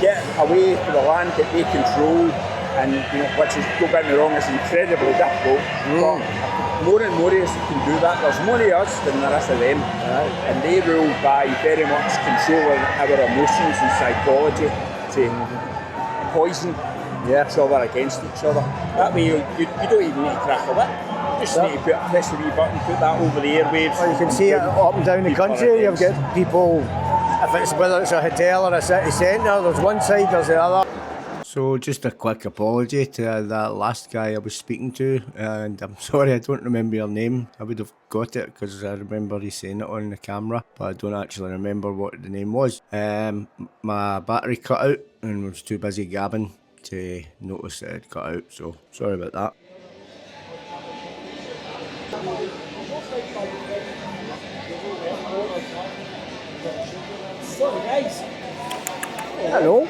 get away from the land that they control, and, you know, which is, don't get me wrong, is incredibly difficult, but more and more of us can do that. There's more of us than there is of them, and they rule by very much controlling our emotions and psychology to poison each other against each other. That way you don't even need to crack a whip. You just need to press the wee button, put that over the airwaves. Well, you can see it up and down the country. You've got people, whether it's a hotel or a city centre, there's one side, there's the other. So just a quick apology to that last guy I was speaking to, and I'm sorry I don't remember your name. I would have got it because I remember you saying it on the camera, but I don't actually remember what the name was. My battery cut out and was too busy gabbing to notice that it had cut out, so sorry about that. Sorry guys. Hello.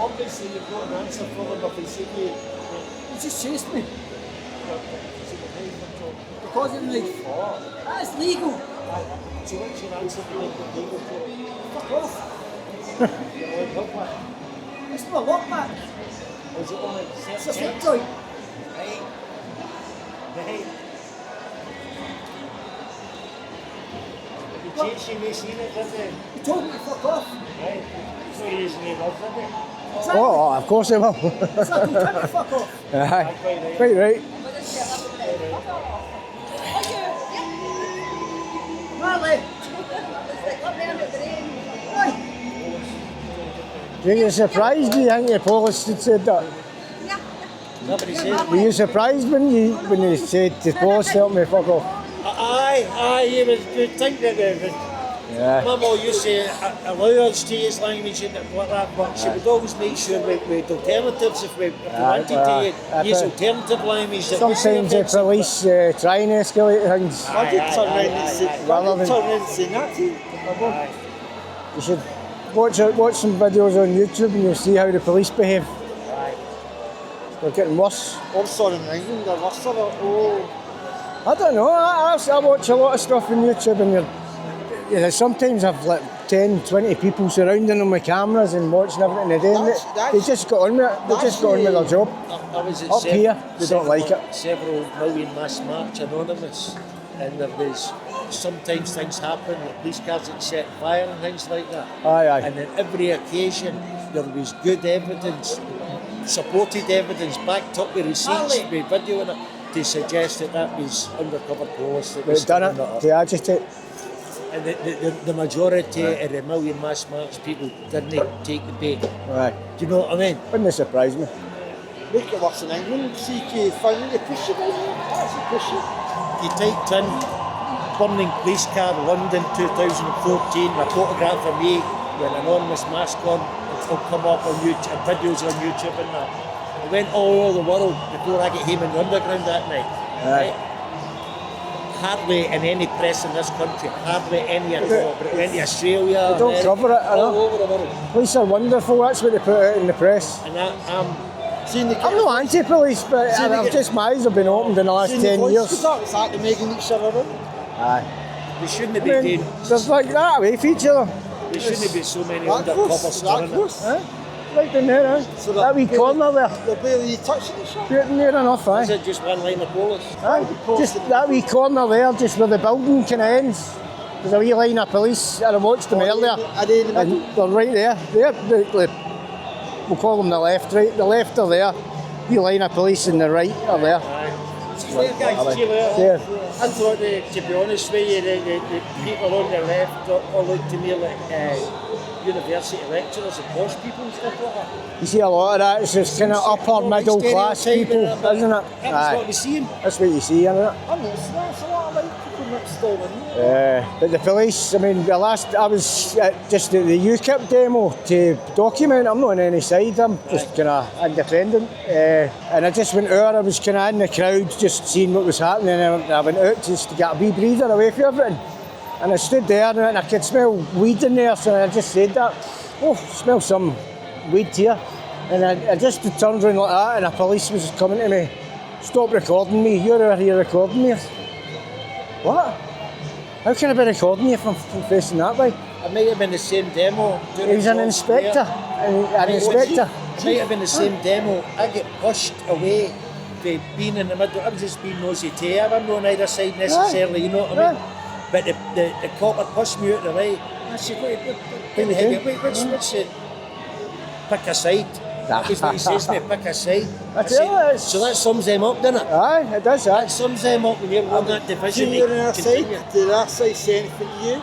Obviously you've got an answer for them if they say you just chased me. Because of the knife. That's legal. So what's your answer to make it legal? Fuck off. It's not a lockback. Is it only it's a slip joint. Right. You changed you may seen it, didn't you? You told me to fuck off. Right. So you're using your words, didn't you? Exactly. Oh, of course they will. So I told you to fuck off. Quite right. Marley! Were you surprised? Do you think the police had said that? Were you surprised when you said the police helped me fuck off? Aye, you would think that Mum all used to allow us to use language and what that, but she would always make sure we had alternatives if we wanted to use alternative language. Sometimes the police try and escalate things. I did turn around and say nothing. You should watch some videos on YouTube and you'll see how the police behave. They're getting worse. Worse in England, they're worse of it. I don't know. I watch a lot of stuff on YouTube and sometimes I've 10, 20 people surrounding them with cameras and watching everything they do. They just got on with it. They just got on with their job. I was at Up here, they don't like it. Several million mass march anonymous, and there was sometimes things happen, the police cars get set fire and things like that. Aye. And on every occasion there was good evidence, supported evidence, backed up with receipts, with video in it, to suggest that was undercover police that was They've done it to agitate. And the majority of the million mass march people didn't take the bait. Right. Do you know what I mean? Wouldn't surprise me. Make it worse in England. See, you find the push it, actually push it. You typed in burning police car London 2014, a photograph of me with an anonymous mask on. It'll come up on YouTube, videos on YouTube and that. I went all over the world before I got home in the underground that night. Right? Hardly in any press in this country, hardly any at all. But it went to Australia. They don't cover it, I know. All over the world. Police are wonderful, that's what they put out in the press. And I'm not anti-police, but just my eyes have been opened in the last 10 years. It's like they're making each other up. Aye. They shouldn't be doing. There's like that away from each other. There shouldn't be so many undercover stuff. Right down there, eh? So that wee corner there. They're barely touching each other. Right near enough, aye. Is it just one line of police? Aye. Just that wee corner there, just where the building kind of ends. There's a wee line of police, and I watched them earlier. Are they in the middle? And they're right there. We'll call them the left, right? The left are there. Wee line of police and the right are there. Yeah. I thought, to be honest with you, the people on the left all look to me like university lecturers and posh people and stuff like that. You see a lot of that, it's just kind of upper middle class people, isn't it? That's what we see. That's what you see, isn't it? I noticed that's a lot of white people mixed all in there. But the police, I mean, I was just at the UKIP demo to document. I'm not on any side, I'm just kind of independent. And I just went out, I was kind of in the crowd just seeing what was happening, and I went out just to get a wee breather away from everything. And I stood there and I could smell weed in there, so I just said that. Oh, smell some weed here. And I just turned around like that, and a police was coming to me. Stop recording me, you're over here recording me. What? How can I be recording you if I'm facing that way? It might have been the same demo. He was an inspector. An inspector. It might have been the same demo. I get pushed away by being in the middle. I'm just being nosy to you. I'm not on either side necessarily, you know what I mean? But the cop had pushed me out the way. I said, wait, what's it? Pick a side. That was what he says to me, pick a side. So that sums them up, doesn't it? Aye, it does, That sums them up when you're on that division. So you're on our side, did that side say anything to you?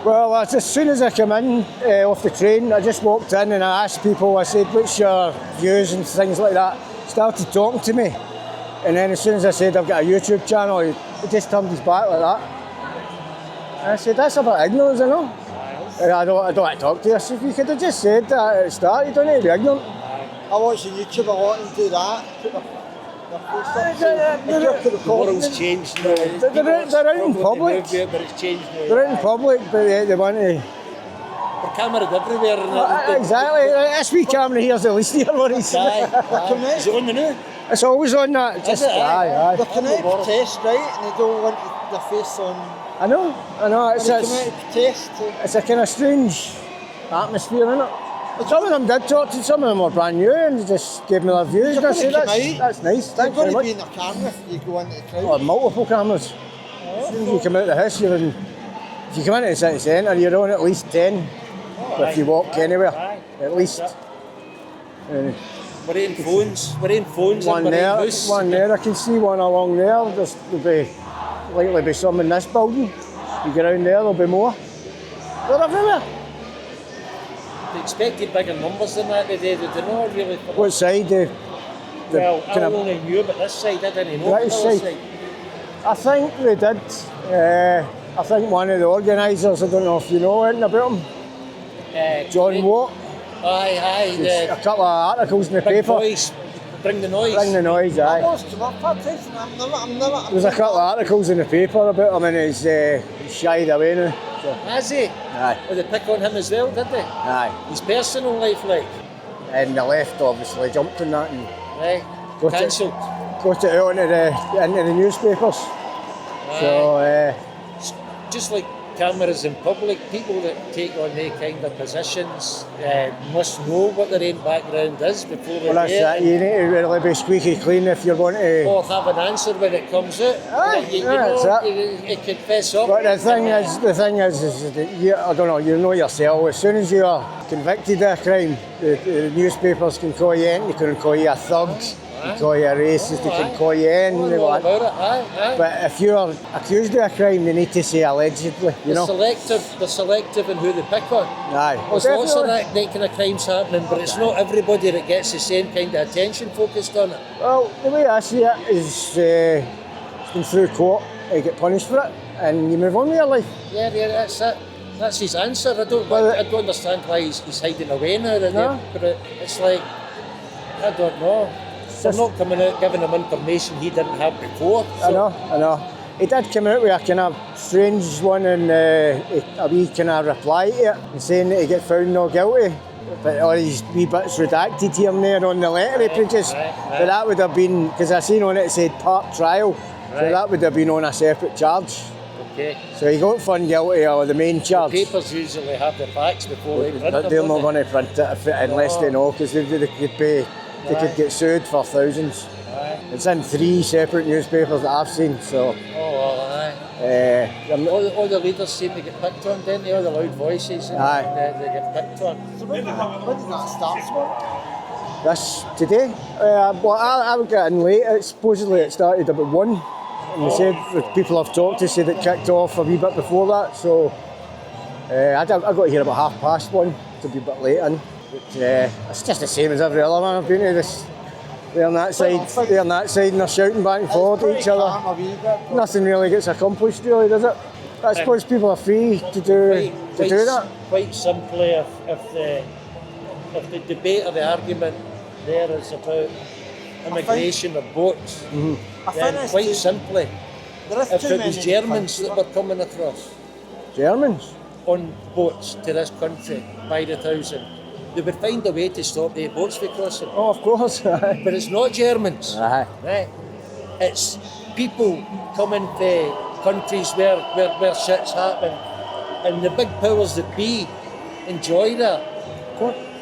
Well, as soon as I came in off the train, I just walked in and I asked people, I said, what's your views and things like that. Started talking to me. And then as soon as I said I've got a YouTube channel, he just turned his back like that. And I said, that's a bit ignorant, I know. And I don't want to talk to you. I said, if you could have just said that at the start, you don't need to be ignorant. I watch the YouTube a lot and do that. Put The world's changed now. They're out in public. But it's changed now. They're out in public, but they want to... The camera's everywhere. Exactly. This wee camera here's the least of your worries. Is it on the new? It's always on that. Just, aye. They're coming out to protest, right? And they don't want their face on. I know. It's a kind of strange atmosphere, isn't it? Some of them did talk to, some of them were brand new and they just gave me their views. And I said, that's nice, thanks very much. You're going to be in a camera if you go into the crowd. Oh, multiple cameras. As soon as you come out of the house, you're in. If you come into the city centre, you're on at least 10. If you walk anywhere, at least. We're in phones. One there, I can see one along there. There'll be likely be some in this building. You get around there, there'll be more. They're everywhere. They expected bigger numbers than that today, did they not really? What side? Well, I only knew about this side, I didn't know about the other side. I think they did. I think one of the organisers, I don't know if you know anything about him, John Watt. Aye. A couple of articles in the paper. Boys, bring the noise. Bring the noise, aye. There's a couple of articles in the paper about him and he's shied away now. So. Has he? Aye. Well, they pick on him as well, did they? Aye. His personal life, like? And the left obviously jumped on that and cancelled. Got it out into the newspapers. Aye. So, just like cameras in public, people that take on their kind of positions must know what their own background is before they Well, that's do that. it. You need to really be squeaky clean if you're going to. Or have an answer when it comes out. You that's know, it. you can fess up. But the thing is that you, I don't know, you know yourself, as soon as you are convicted of a crime, the newspapers can call you in, they can call you a thug, they can call you a racist, they can call you in, they want. But if you're accused of a crime, they need to say allegedly, you know. They're selective in who they pick on. Aye. There's lots of that kind of crimes happening, but it's not everybody that gets the same kind of attention focused on it. Well, the way I see it is it's been through court, you get punished for it, and you move on with your life. Yeah, that's it. That's his answer. I don't understand why he's hiding away now. But it's like, I don't know. They're not coming out giving him information he didn't have before. So. I know. He did come out with a kind of strange one and a wee kind of reply to it, and saying that he get found not guilty. But all these wee bits redacted here and there on the letter he produced. But that would have been, because I seen on it said part trial, so that would have been on a separate charge. Okay. So he got found guilty of the main charge. The papers usually have the facts before they print them. They're not going to print it unless they know, because they could get sued for thousands. Aye. It's in 3 separate newspapers that I've seen, so. All the leaders seem to get picked on, don't they? All the loud voices, and they get picked on. So when did that start, Scott? This today? Well, I would get in late. Supposedly it started about 1. And they said, the people I've talked to said it kicked off a wee bit before that, so I got here about 1:30 to be a bit late in. But it's just the same as every other one I've been to. They're on that side, and they're shouting back and forth at each other. Nothing really gets accomplished, really, does it? I suppose people are free to do that. Quite simply, if the debate or the argument there is about immigration or boats, then quite simply, if it was Germans that were coming across, Germans on boats to this country by the thousand, they would find a way to stop their boats from crossing. Oh, of course. But it's not Germans. Right? It's people coming from countries where shit's happening, and the big powers that be enjoy that.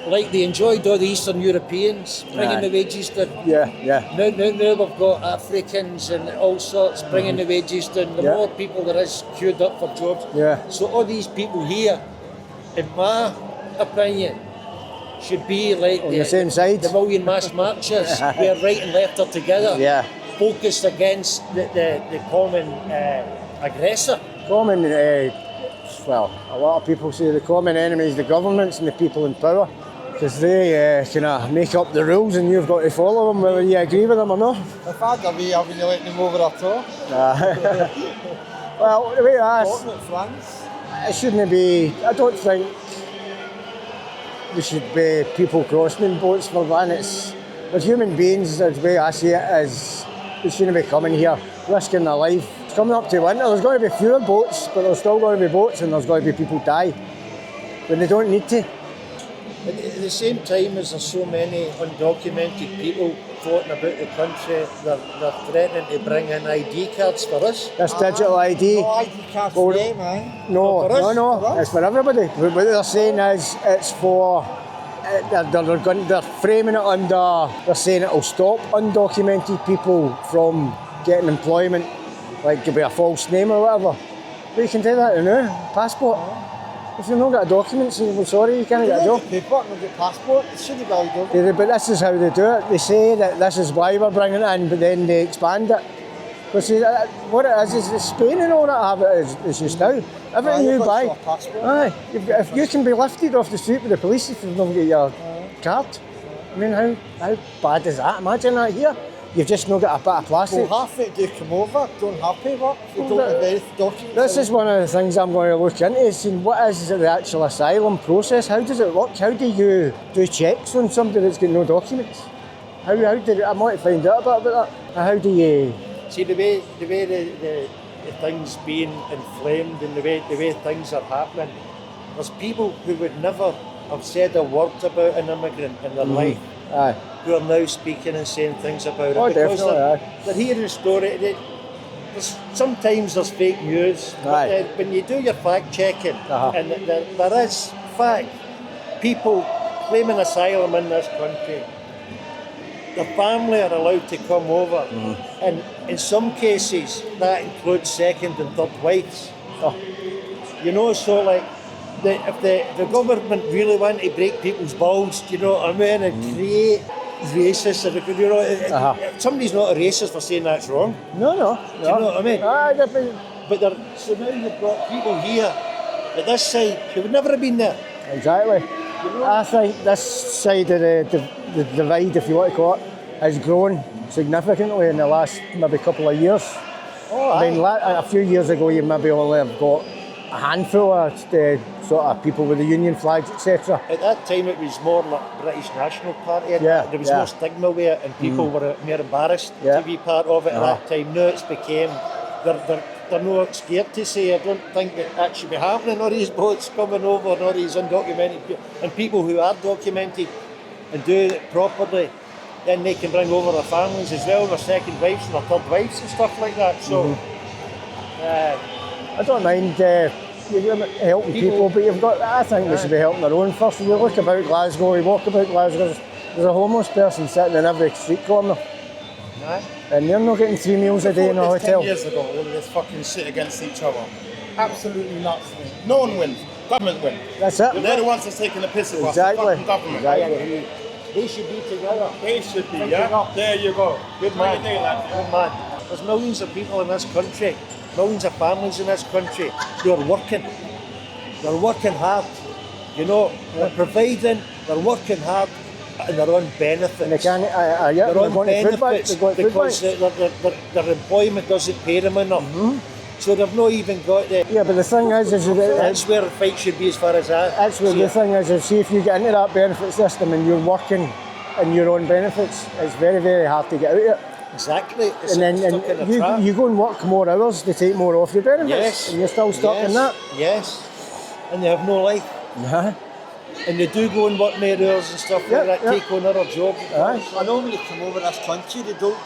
Like they enjoyed all the Eastern Europeans bringing the wages down. Now we've got Africans and all sorts bringing the wages down. The more people there is queued up for jobs. So all these people here, in my opinion, should be like on the same side. The million mass marchers, where right and left are together, focused against the common aggressor. Common, well, a lot of people say the common enemy is the governments and the people in power, because they kind of make up the rules and you've got to follow them whether you agree with them or not. If I'd have you, haven't you let them over at all? Well, the way it shouldn't be, I don't think there should be people crossing in boats for one. As human beings, the way I see it is, they shouldn't be coming here, risking their life. It's coming up to winter, there's going to be fewer boats, but there's still going to be boats and there's going to be people die when they don't need to. At the same time as there's so many undocumented people floating about the country, they're threatening to bring in ID cards for us. This digital ID. No ID cards for them, man. No, it's for everybody. What they're saying is it's for, they're framing it under, they're saying it'll stop undocumented people from getting employment, like it'll be a false name or whatever. But you can do that now, passport. If you've not got a document, well, sorry, you can't get a job. Paper, not get passport, it shouldn't be allowed to. But this is how they do it. They say that this is why we're bringing it in, but then they expand it. Because what it is Spain and all that have it is just now. Everything you buy, if you can be lifted off the street with the police if you've not got your card. I mean, how bad is that? Imagine that here. You've just not got a bit of plastic. Well, half it do come over, don't have paper, they don't have any documents. This is one of the things I'm going to look into, is seeing what is the actual asylum process. How does it work? How do you do checks on somebody that's got no documents? I might find out a bit about that. How do you... See, the way the things being inflamed and the way things are happening, there's people who would never have said a word about an immigrant in their life. Who are now speaking and saying things about it because they're hearing a story. sometimes there's fake news. But, when you do your fact checking, and there is fact, people claiming asylum in this country, the family are allowed to come over, and in some cases that includes second and third wives. You know, so like if the government really want to break people's balls, do you know what I mean, and create racist, you know, somebody's not a racist for saying that's wrong. No. Do you know what I mean? But so now you've got people here at this side who would never have been there. Exactly. You know? I think this side of the divide, if you want to call it, has grown significantly in the last maybe couple of years. I mean, a few years ago, you maybe only have got a handful of sort of people with the union flags, etc. At that time, it was more like British National Party. And there was more stigma with it, and people were more embarrassed to be part of it at that time. Now it's became they're not scared to say. I don't think that should be happening. All these boats coming over, and all these undocumented people, and people who are documented and do it properly, then they can bring over their families as well, their second wives and their third wives and stuff like that. So I don't mind helping people, but I think they should be helping their own first. If you look about Glasgow, you walk about Glasgow, there's a homeless person sitting in every street corner. And they're not getting 3 meals a day in a hotel. 10 years ago, all of this fucking shit against each other. Absolutely nuts. No one wins. Government wins. That's it. They're the ones that's taking the piss of us. Exactly. The fucking government. Exactly. They should be together. They should be, yeah? There you go. Good man. Good man. There's millions of people in this country, millions of families in this country who are working. They're working hard. You know, they're providing, they're working hard in their own benefits. And they can't, their own benefits because their employment doesn't pay them enough. So they've not even got the... Yeah, but the thing is that's where the fight should be as far as that. That's where the thing is, see if you get into that benefit system and you're working in your own benefits, it's very, very hard to get out of it. Exactly. And then you go and work more hours to take more off your benefits, and you're still stuck in that. Yes, and they have no life. And they do go and work more hours and stuff like that, take on other jobs. I know when they come over this country, they don't,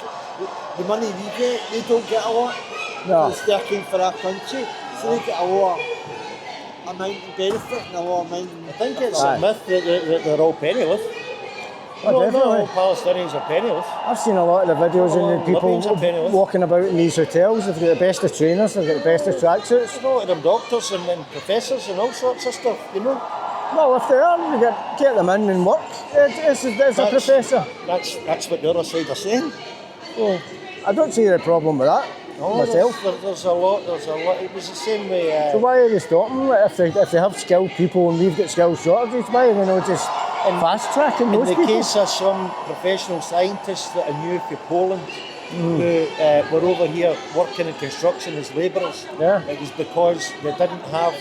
the money we get, they don't get a lot. Because they're working for our country, so they get a lot amount of benefit and a lot amount of... I think it's a myth that they're all penniless. Not all Palestinians are penniless. I've seen a lot of the videos and the people walking about in these hotels. They've got the best of trainers, they've got the best of tracksuits. A lot of them doctors and professors and all sorts of stuff, you know. Well, if they are, you get them in and work. It's a professor. That's what the other side are saying. Well, I don't see the problem with that. Myself. There's a lot. It was the same way. So why are they stopping? If they have skilled people and we've got skilled shortages, why are they not just fast tracking those people? In the case of some professional scientists that I knew from Poland who were over here working in construction as labourers, it was because they didn't have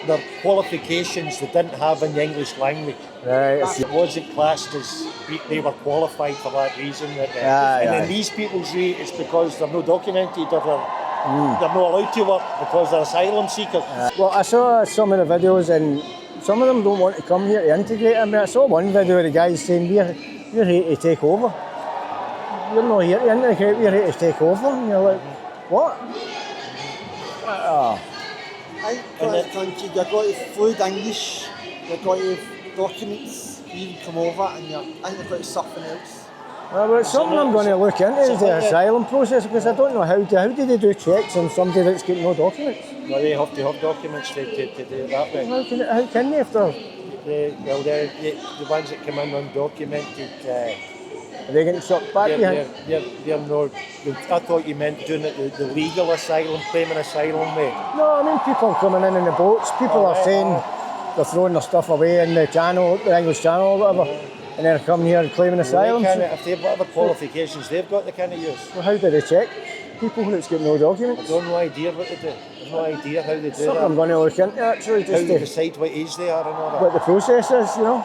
their qualifications they didn't have in the English language. It wasn't classed as they were qualified for that reason. And in these people's rate, it's because they're not documented or they're not allowed to work because they're asylum seekers. Well, I saw some of the videos and some of them don't want to come here to integrate. I mean, I saw one video of the guy saying, we're here to take over. We're not here to integrate, we're here to take over. And you're like, what? I think in this country, you've got to fluid English, you've got to have documents, you can come over and I think you've got to something else. Well, it's something I'm going to look into is the asylum process because I don't know how do they do checks on somebody that's got no documents? Well, they have to have documents to do it that way. How can they after? The ones that come in undocumented, are they getting sucked back behind? They're not. I thought you meant doing it the legal asylum, claiming asylum way. No, I mean people coming in the boats. People are saying they're throwing their stuff away in the channel, the English Channel or whatever, and they're coming here claiming asylum. If they've whatever qualifications they've got, they can't use. Well, how do they check people that's got no documents? I don't no idea what they do. I've no idea how they do Something that. I'm going to look into actually. How they decide what age they are and all that. What the process is, you know.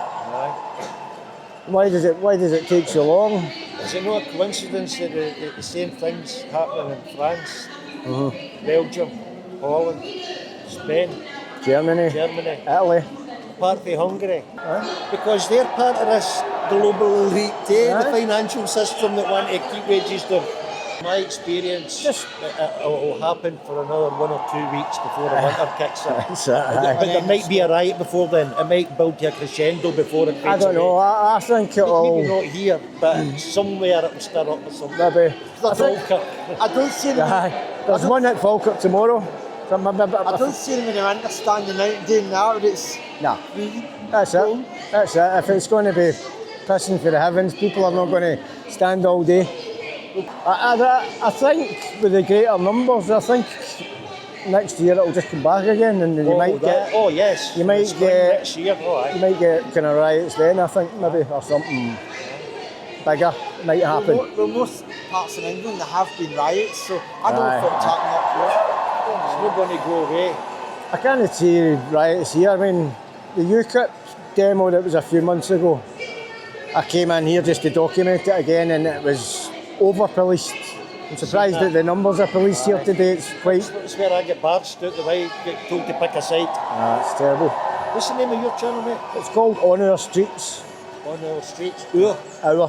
Why does it take so long? Is it not a coincidence that the same things happening in France, Belgium, Holland, Spain, Germany, Italy, part of Hungary? Because they're part of this global elite, the financial system that want to keep wages down. My experience, it will happen for another 1 or 2 weeks before the winter kicks in. But there might be a riot before then. It might build to a crescendo before it fades I don't know. away. I think it'll. Maybe not here, but somewhere it will stir up or something. Maybe. I don't see them. There's one at Falkirk tomorrow. I don't see them in the winter standing out and doing that. It's That's it. That's it. If it's going to be pissing for the heavens, people are not going to stand all day. I think with the greater numbers, I think next year it'll just come back again, and you might get. Oh yes. You might get next year. You might get kind of riots then. I think maybe or something bigger might happen. Well, most parts of England there have been riots, so I don't know if it's happening up here. It's not going to go away. I can't see riots here. I mean, the UKIP demo that was a few months ago, I came in here just to document it again, and it was over-policed. I'm surprised that the numbers are policed here today. It's quite. It's where I get barged out the way, get told to pick a side. It's terrible. What's the name of your channel, mate? It's called On Our Streets. On Our Streets. On Our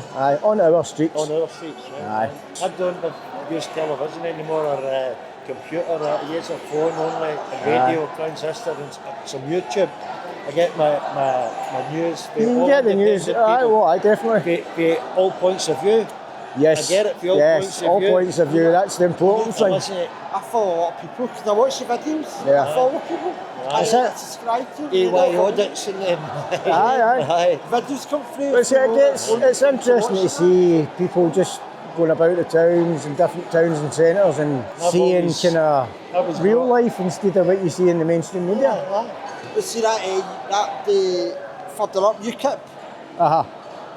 Streets. On Our Streets. Right. I don't use television anymore or computer. I use a phone only, a radio, transistor, and some YouTube. I get my news. You can get the news. I definitely. All points of view. Yes. I get it for all points of view. That's the important thing. I follow a lot of people because I watch the videos. Yeah. I follow people. I subscribe to them. AY audits and them. Aye. Videos come through. It's interesting to see people just going about the towns and different towns and centres and seeing kind of real life instead of what you see in the mainstream media. You see that further up UKIP.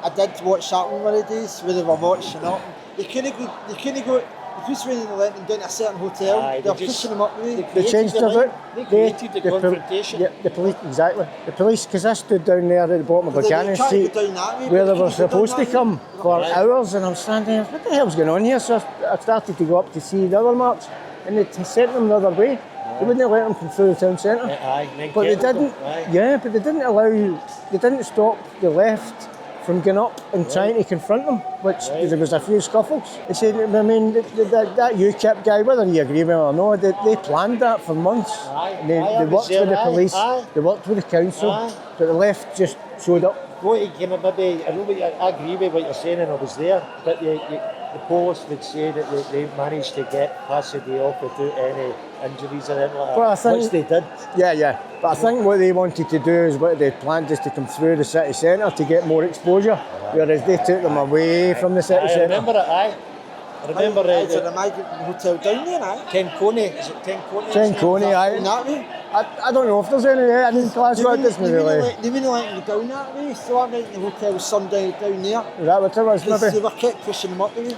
I did watch that one of the days where they were watching up. They couldn't go. The police wouldn't let them down to a certain hotel. They were pushing them up the way. They changed the route. They created the confrontation. The police, exactly. The police, because I stood down there at the bottom of Buchanan Street where they were supposed to come for hours, and I'm standing there, what the hell's going on here? So I started to go up to see the other march, and they sent them the other way. They wouldn't let them come through the town centre. But they didn't. But they didn't allow. They didn't stop the left from going up and trying to confront them, which there was a few scuffles. They said, I mean, that UKIP guy, whether you agree with him or not, they planned that for months. They worked with the police, they worked with the council, but the left just showed up. I agree with what you're saying, and I was there, but the police would say that they managed to get past the day off without any injuries or anything like that, which they did. Yeah. But I think what they wanted to do is what they planned is to come through the city centre to get more exposure, whereas they took them away from the city centre. I remember it, I remember it's an migrant hotel down there, Tencone, is it Tencone? Tencone, I don't know if there's any there in Glasgow. It doesn't really. They wouldn't let them go down that way, so I went to the hotel Sunday down there. Is that what it was, maybe? They were kept pushing them up the way.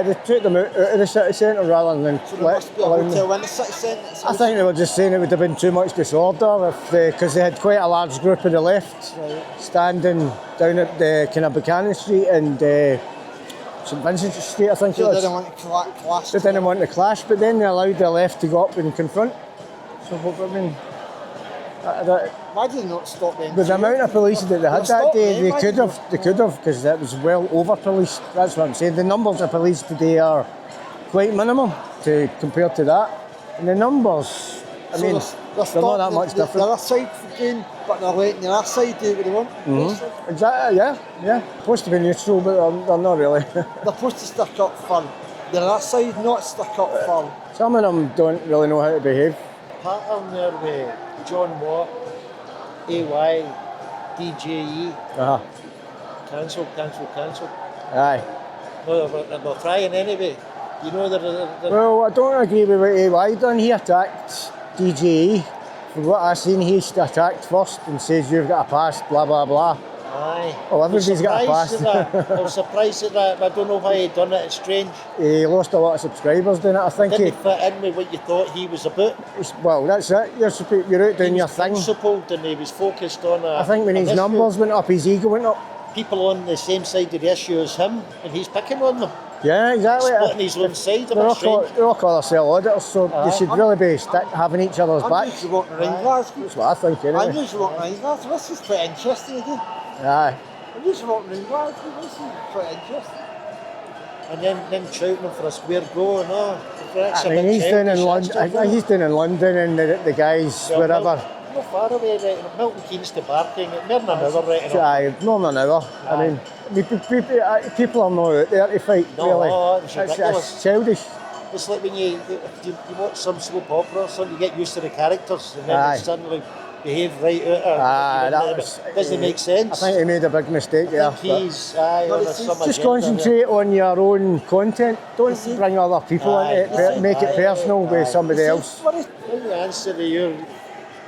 They took them out of the city centre rather than so there must be a hotel in the city centre. I think they were just saying it would have been too much disorder because they had quite a large group of the left standing down at the kind of Buchanan Street and St Vincent's Street, I think it was. They didn't want to clash. They didn't want to clash, but then they allowed the left to go up and confront. So I mean, why did they not stop them? With the amount of police that they had that day, they could have, because that was well over-policed. That's what I'm saying. The numbers of police today are quite minimal compared to that. And the numbers, I mean, they're not that much different. The other side doing, but they're letting the other side do what they want. Exactly, yeah. Supposed to be neutral, but they're not really. They're supposed to stick up for the other side, not stick up for. Some of them don't really know how to behave. Pattern there with John Watt, AY, DJE. Cancel. Aye. No, they're trying anyway. You know they're. Well, I don't agree with what AY done. He attacked DJE. From what I've seen, he attacked first and says you've got a pass, blah blah blah. Aye. Oh, everybody's got a pass. I was surprised at that, but I don't know why he done it. It's strange. He lost a lot of subscribers doing it. I think didn't fit in with what you thought he was about. Well, that's it. You're out doing your thing. He was principled and he was focused on I think when his numbers went up, his ego went up. People on the same side of the issue as him, and he's picking on them. Yeah, exactly. Splitting his own side. They're all called ourselves auditors, so they should really be having each other's back. I'm usually walking around Glasgow. That's what I think, anyway. I'm usually walking around Glasgow. This is quite interesting, isn't it? Aye. I'm usually walking around Glasgow. This is quite interesting. and then shouting them for a square go and all. That's I a mean, bit he's down in childish, London. that's stuff, He's down in London, and the guys Well, wherever. No far away, right? Milton Keynes to Barking, more than an hour, right? Aye, more than an hour. I mean, people are not out there to fight. No, really. it's ridiculous. It's childish. It's like when you watch some soap opera or something, you get used to the characters, and then they suddenly behave right out. Doesn't make sense. I think he made a big mistake there. He's just concentrate on your own content. Don't bring other people into it. Make it personal with somebody else. The answer to your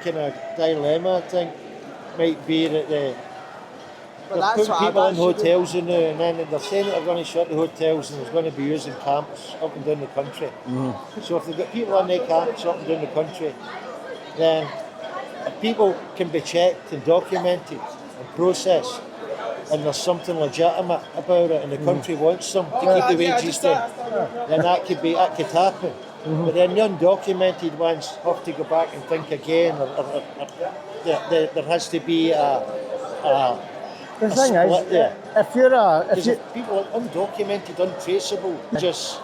kind of dilemma, I think, might be that they're putting people in hotels and then they're saying that they're going to shut the hotels and there's going to be using camps up and down the country. So if they've got people in their camps up and down the country, then if people can be checked and documented and processed, and there's something legitimate about it and the country wants them to keep the wages down, then that could happen. But then the undocumented ones have to go back and think again, or there has to be the thing is, if people are undocumented, untraceable, just.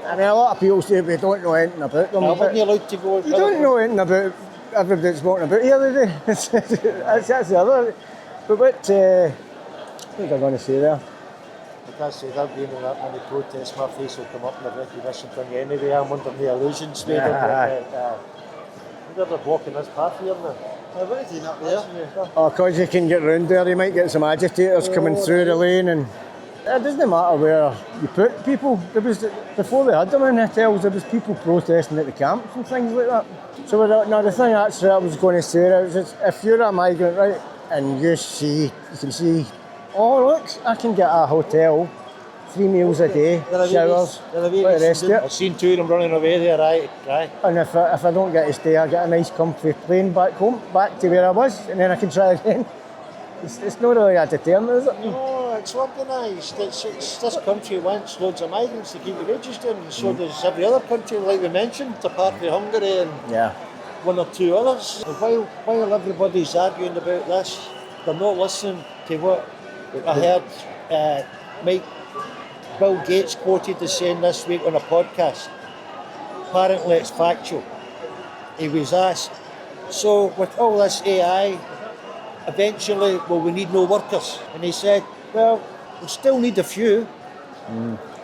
I mean, a lot of people say we don't know anything about them. Weren't you allowed to go? You don't know anything about everybody that's walking about here, do they? That's the other. But what was I going to say there? Like I said, I've been in that many protests, my face will come up in the recognition thing anyway. I'm under the illusions, mate. They're walking this path here now. What is he up there? Oh, because you can get round there, you might get some agitators coming through the lane, and it doesn't matter where you put people. Before they had them in hotels, there was people protesting at the camps and things like that. So the thing actually I was going to say is, if you're a migrant, right, and you can see, oh look, I can get a hotel, 3 meals a day, showers, like the rest of it. I've seen 2 of them running away there, right. And if I don't get to stay, I get a nice comfy plane back home, back to where I was, and then I can try again. It's not really a deterrent, is it? No, it's organised. This country wants loads of migrants to keep the wages down, and so does every other country, like we mentioned, apart from Hungary and one or two others. And while everybody's arguing about this, they're not listening to what I heard Bill Gates quoted as saying this week on a podcast. Apparently it's factual. He was asked, so with all this AI, eventually will we need no workers? And he said, well, we'll still need a few,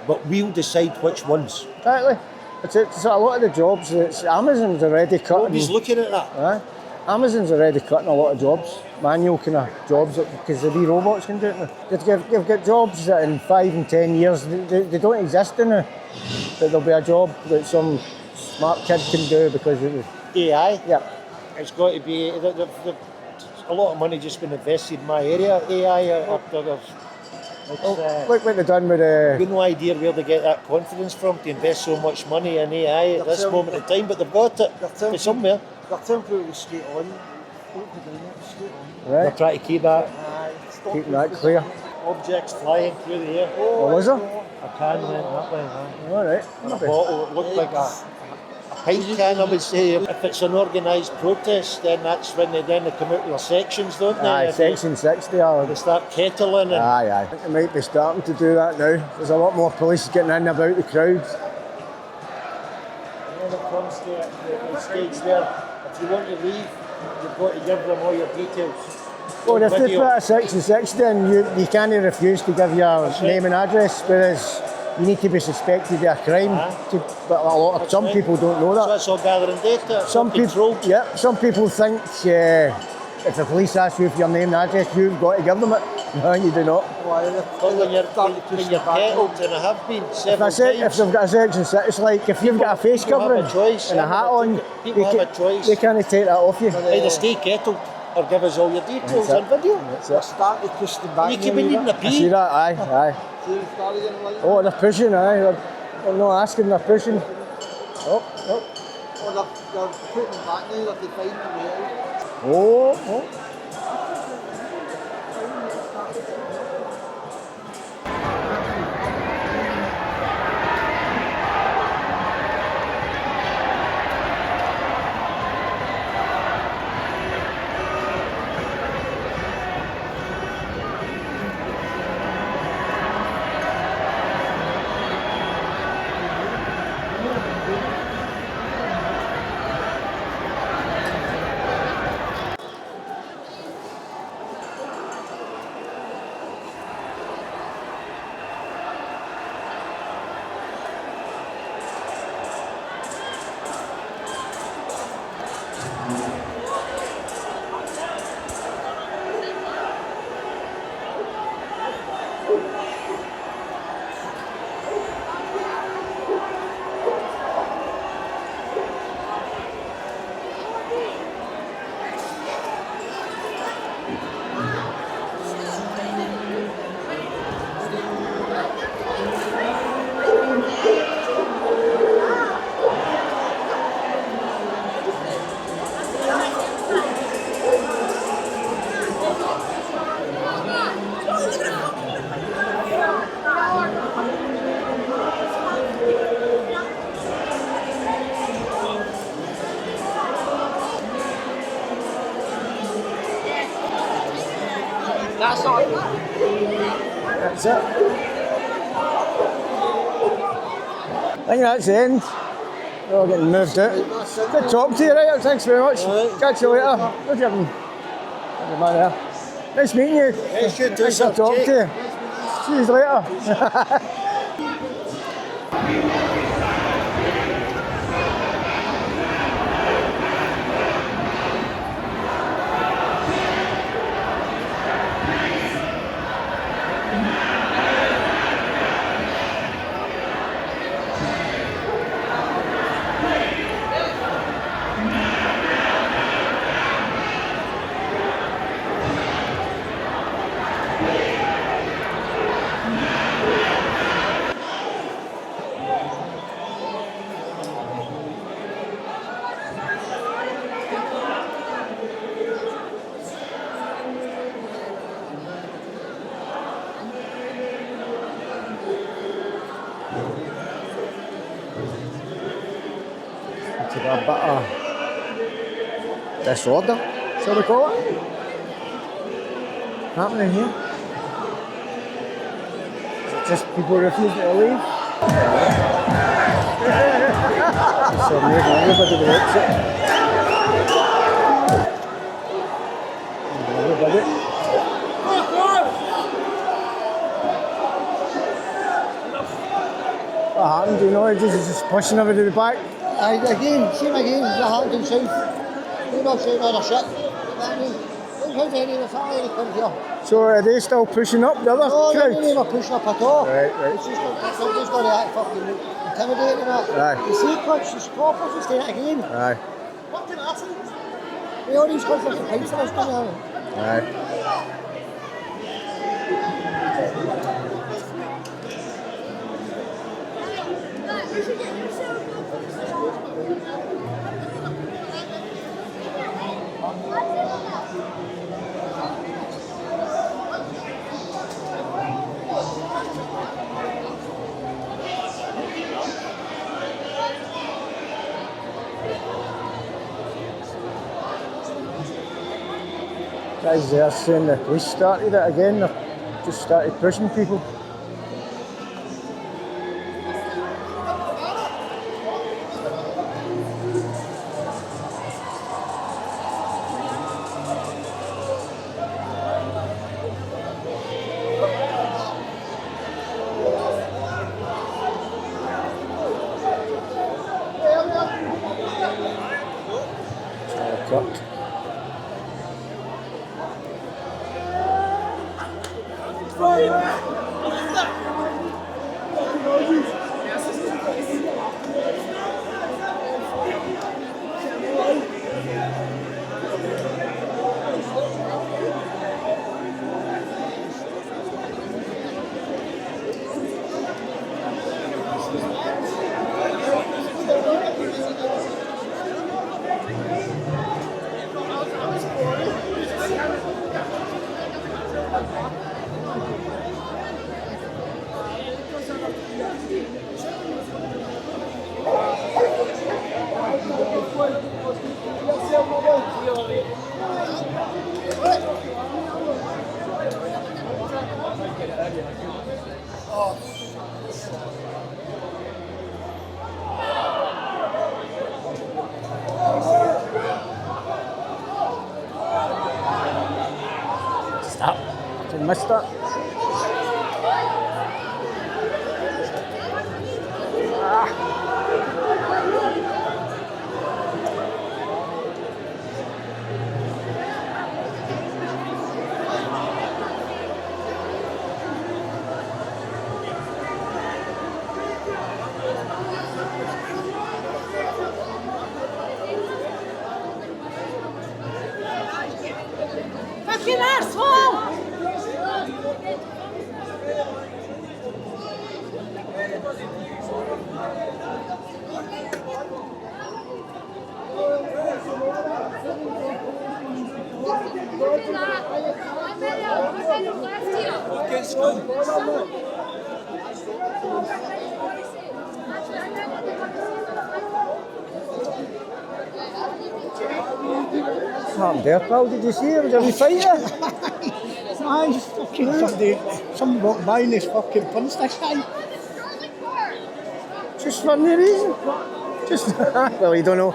but we'll decide which ones. Exactly. It's a lot of the jobs, Amazon's already cutting. Nobody's looking at that. Amazon's already cutting a lot of jobs, manual kind of jobs, because the wee robots can do it now. You've got jobs that in 5 and 10 years, they don't exist now. But there'll be a job that some smart kid can do because of the AI? Yeah. It's got to be, a lot of money just been invested in my area. AI up there. Look what they've done with the... We've no idea where they get that confidence from to invest so much money in AI at this moment in time, but they've got it from somewhere. They're telling people to skate on. Right. They're trying to keep that. Keeping that clear. Objects flying through the air. Oh, was there? A can went that way. All right. And a bottle, it looked like a pint can, I would say. If it's an organised protest, then that's when they come out with their sections, don't they? Aye, section 60. They start kettling. Aye. I think they might be starting to do that now. There's a lot more police getting in about the crowds. When it comes to the stage there, if you want to leave, you've got to give them all your details. Well, if they put a section 60 in, you can't refuse to give your name and address, whereas you need to be suspected of a crime. But some people don't know that. So it's all gathering data. Some people think if the police ask you for your name and address, you've got to give them it. No, you do not. Well, when you're kettled, and I have been several times. If they've got a section 60, it's like if you've got a face covering and a hat on, they can't take that off you. Either stay kettled or give us all your details on video. That's Starting to push them back. You keep needing a pee. I see that, aye. Oh, they're pushing, aye. They're not asking, they're pushing. Oh. Oh, they're putting them back now, they're defining the way out. Oh. That's all. That's it. I think that's the end. We're all getting moved out. Good talk to you, right? Thanks very much. Catch you later. Look at him. Look at man there. Nice meeting you. Nice to talk to you. See you later. A bit of disorder, shall we call it, happening here. Is it just people refusing to leave? So maybe everybody likes it. Everybody. What happened? Do you know? He's just pushing everybody back. Again, same again, the Hampton South. They're not saying other shit. I mean, look how many of the family come here. So are they still pushing up the other crowd? No, they're not pushing up at all. Right. It's just like somebody's going to act fucking intimidating and that. Aye. You see clubs, the scoffers, just doing it again. Aye. What can I say? We all these clubs fucking pipes for us coming out. Aye. Guys there saying the police started it again, they've just started pushing people. Charlie Kirk. Stop. I missed that. fucking arsehole! What's happened there, pal? Did you see it? Was a wee fight there? Aye, fucking somebody walked by and he's fucking punched this guy. Just for no reason. Just, well, you don't know.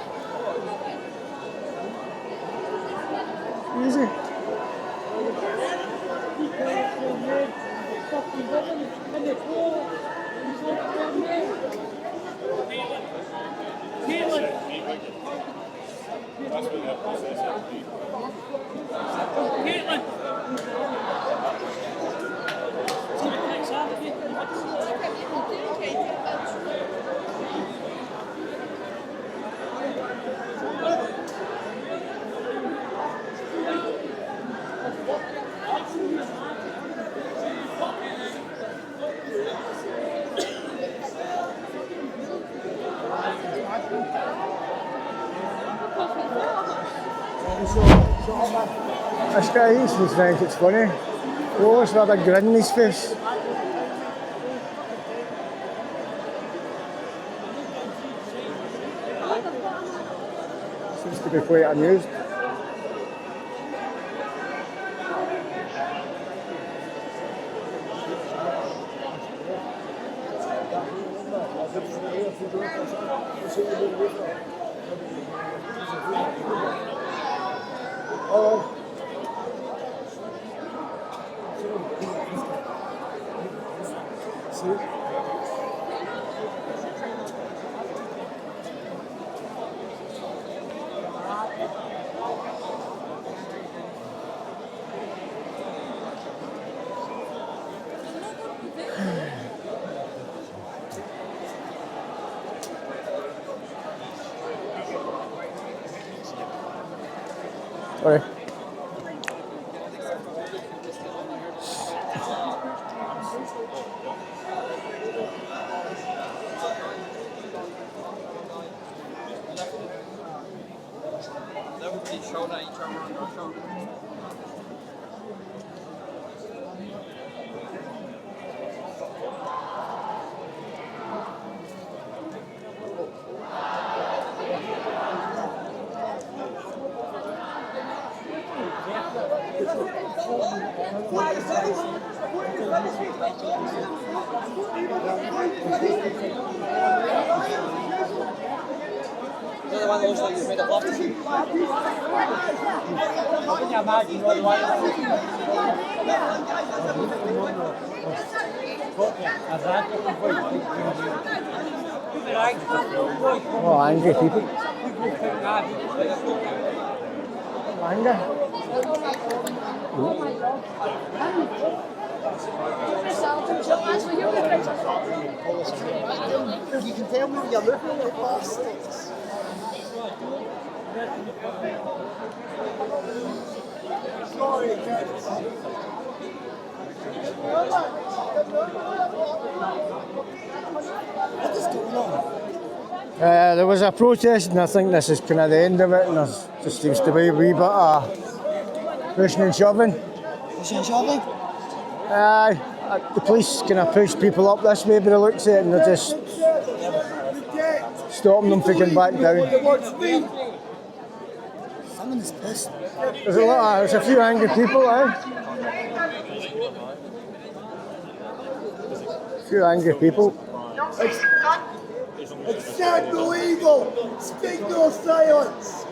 Easy. This guy, he thinks it's funny. He always had a grin on his face. Seems to be quite amused. Sorry. Everybody shout at each other on their shoulder. The one that looks like he's made of plastic. Can you imagine what the one Oh, angry people. Anger. Oh my God. You can tell me when you're looking at bastards. What is going on? There was a protest, and I think this is kind of the end of it, and there just seems to be a wee bit of pushing and shoving. Pushing and shoving? Aye, the police kind of push people up this way by the looks of it, and they're just stopping them from getting back down. Someone's pissed. There's a few angry people, A few angry people. It's illegal! Speak no silence!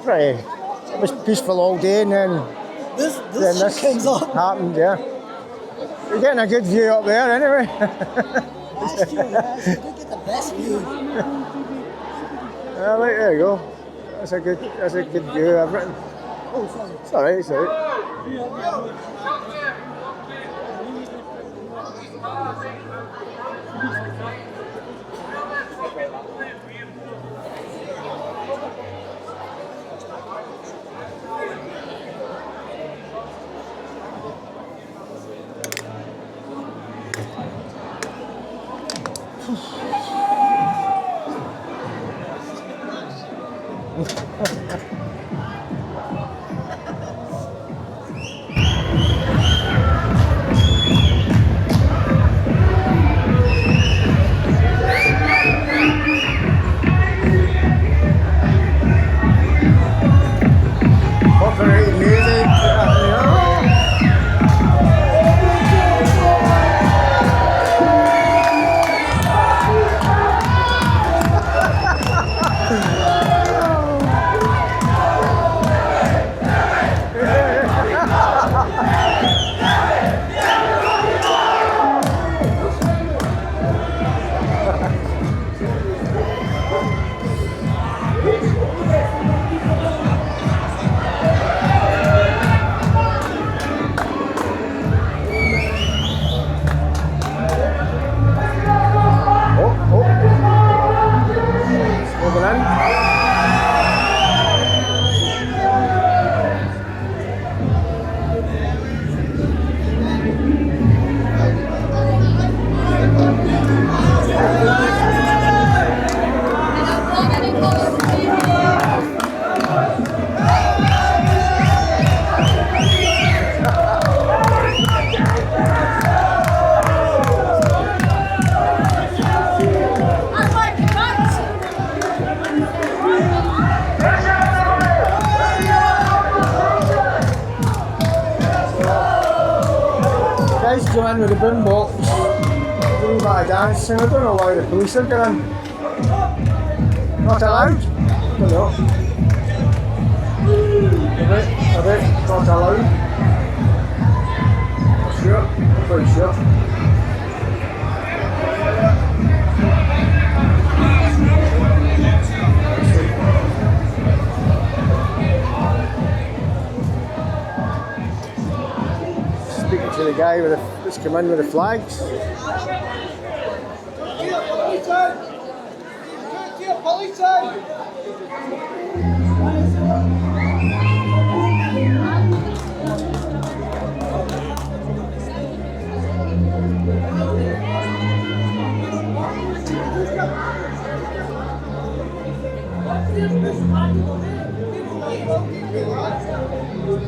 It was peaceful all day, and then this comes up. Happened, yeah. You're getting a good view up there anyway. Last year, yes, you did get the best view. Yeah, right, there you go. That's a good view of everything. Oh, sorry. It's alright. Operating music. Guys come in with a boom box, a wee bit of dancing. I don't know why the police are going. Not allowed? I don't know. A bit not allowed. Not sure, not quite sure. Speaking to the guy that's come in with the flags.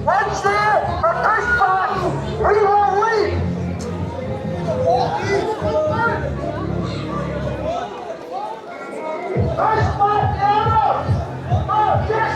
What's there? A push box! We won't leave! Push box, Anna! Oh, yes,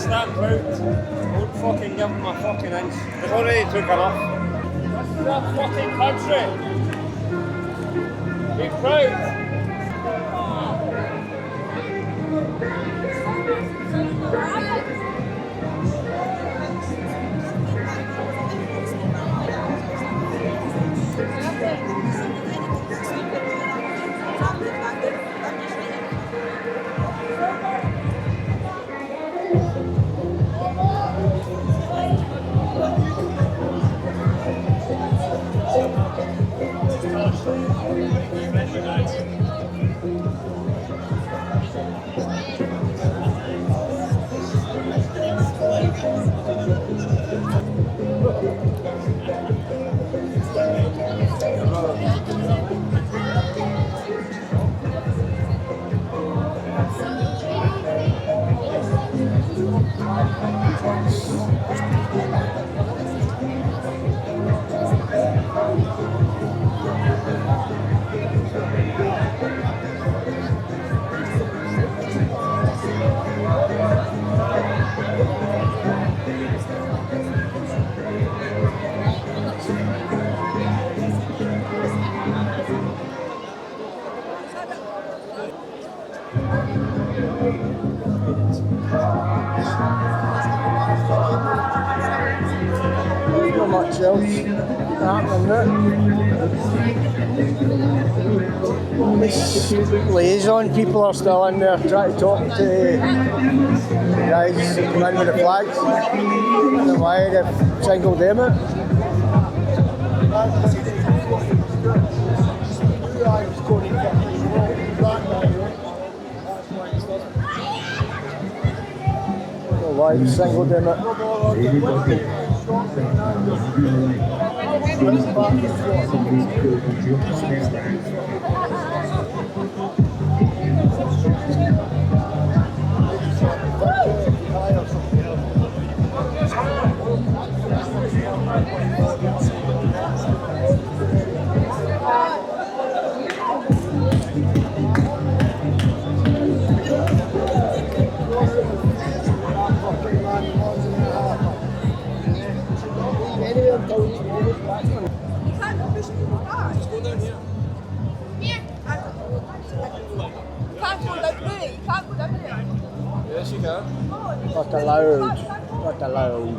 That route, won't fucking give them a fucking inch. They've already took enough. This is our fucking country. Be proud. much else happening now. These liaison people are still in there trying to talk to the guys that come in with the flags. I don't know why they've singled them out. Why you singled them out? Yes, you can. Not allowed. Not allowed.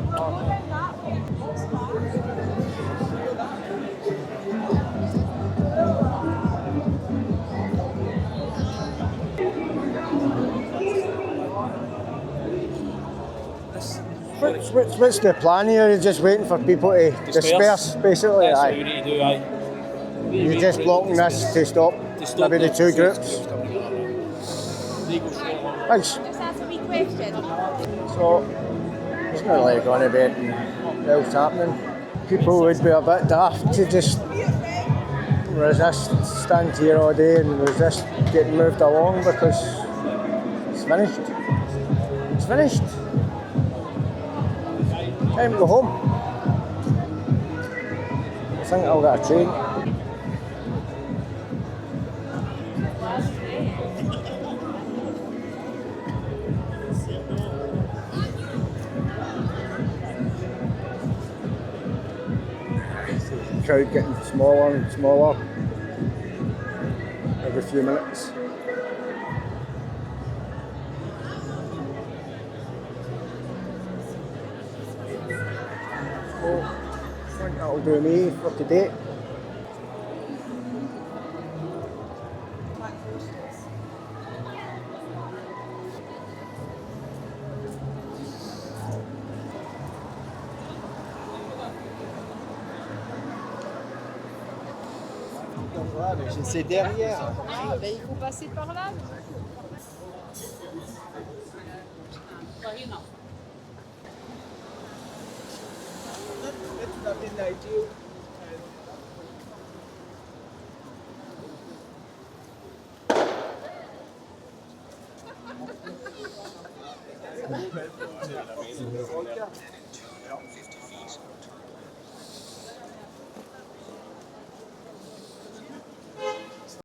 What's the plan here? You're just waiting for people to disperse basically? That's Aye. what we need to do, aye. You're just blocking this to stop maybe the two groups? Thanks. Just ask a wee question. So, it's not really going to be anything else happening. People would be a bit daft to just resist, stand here all day and resist getting moved along because it's finished. It's finished. Time to go home. I think I'll get a train. The crowd getting smaller and smaller every few minutes. So, I think that'll do me for today. C'est derrière. Ah, ben, il faut passer par là.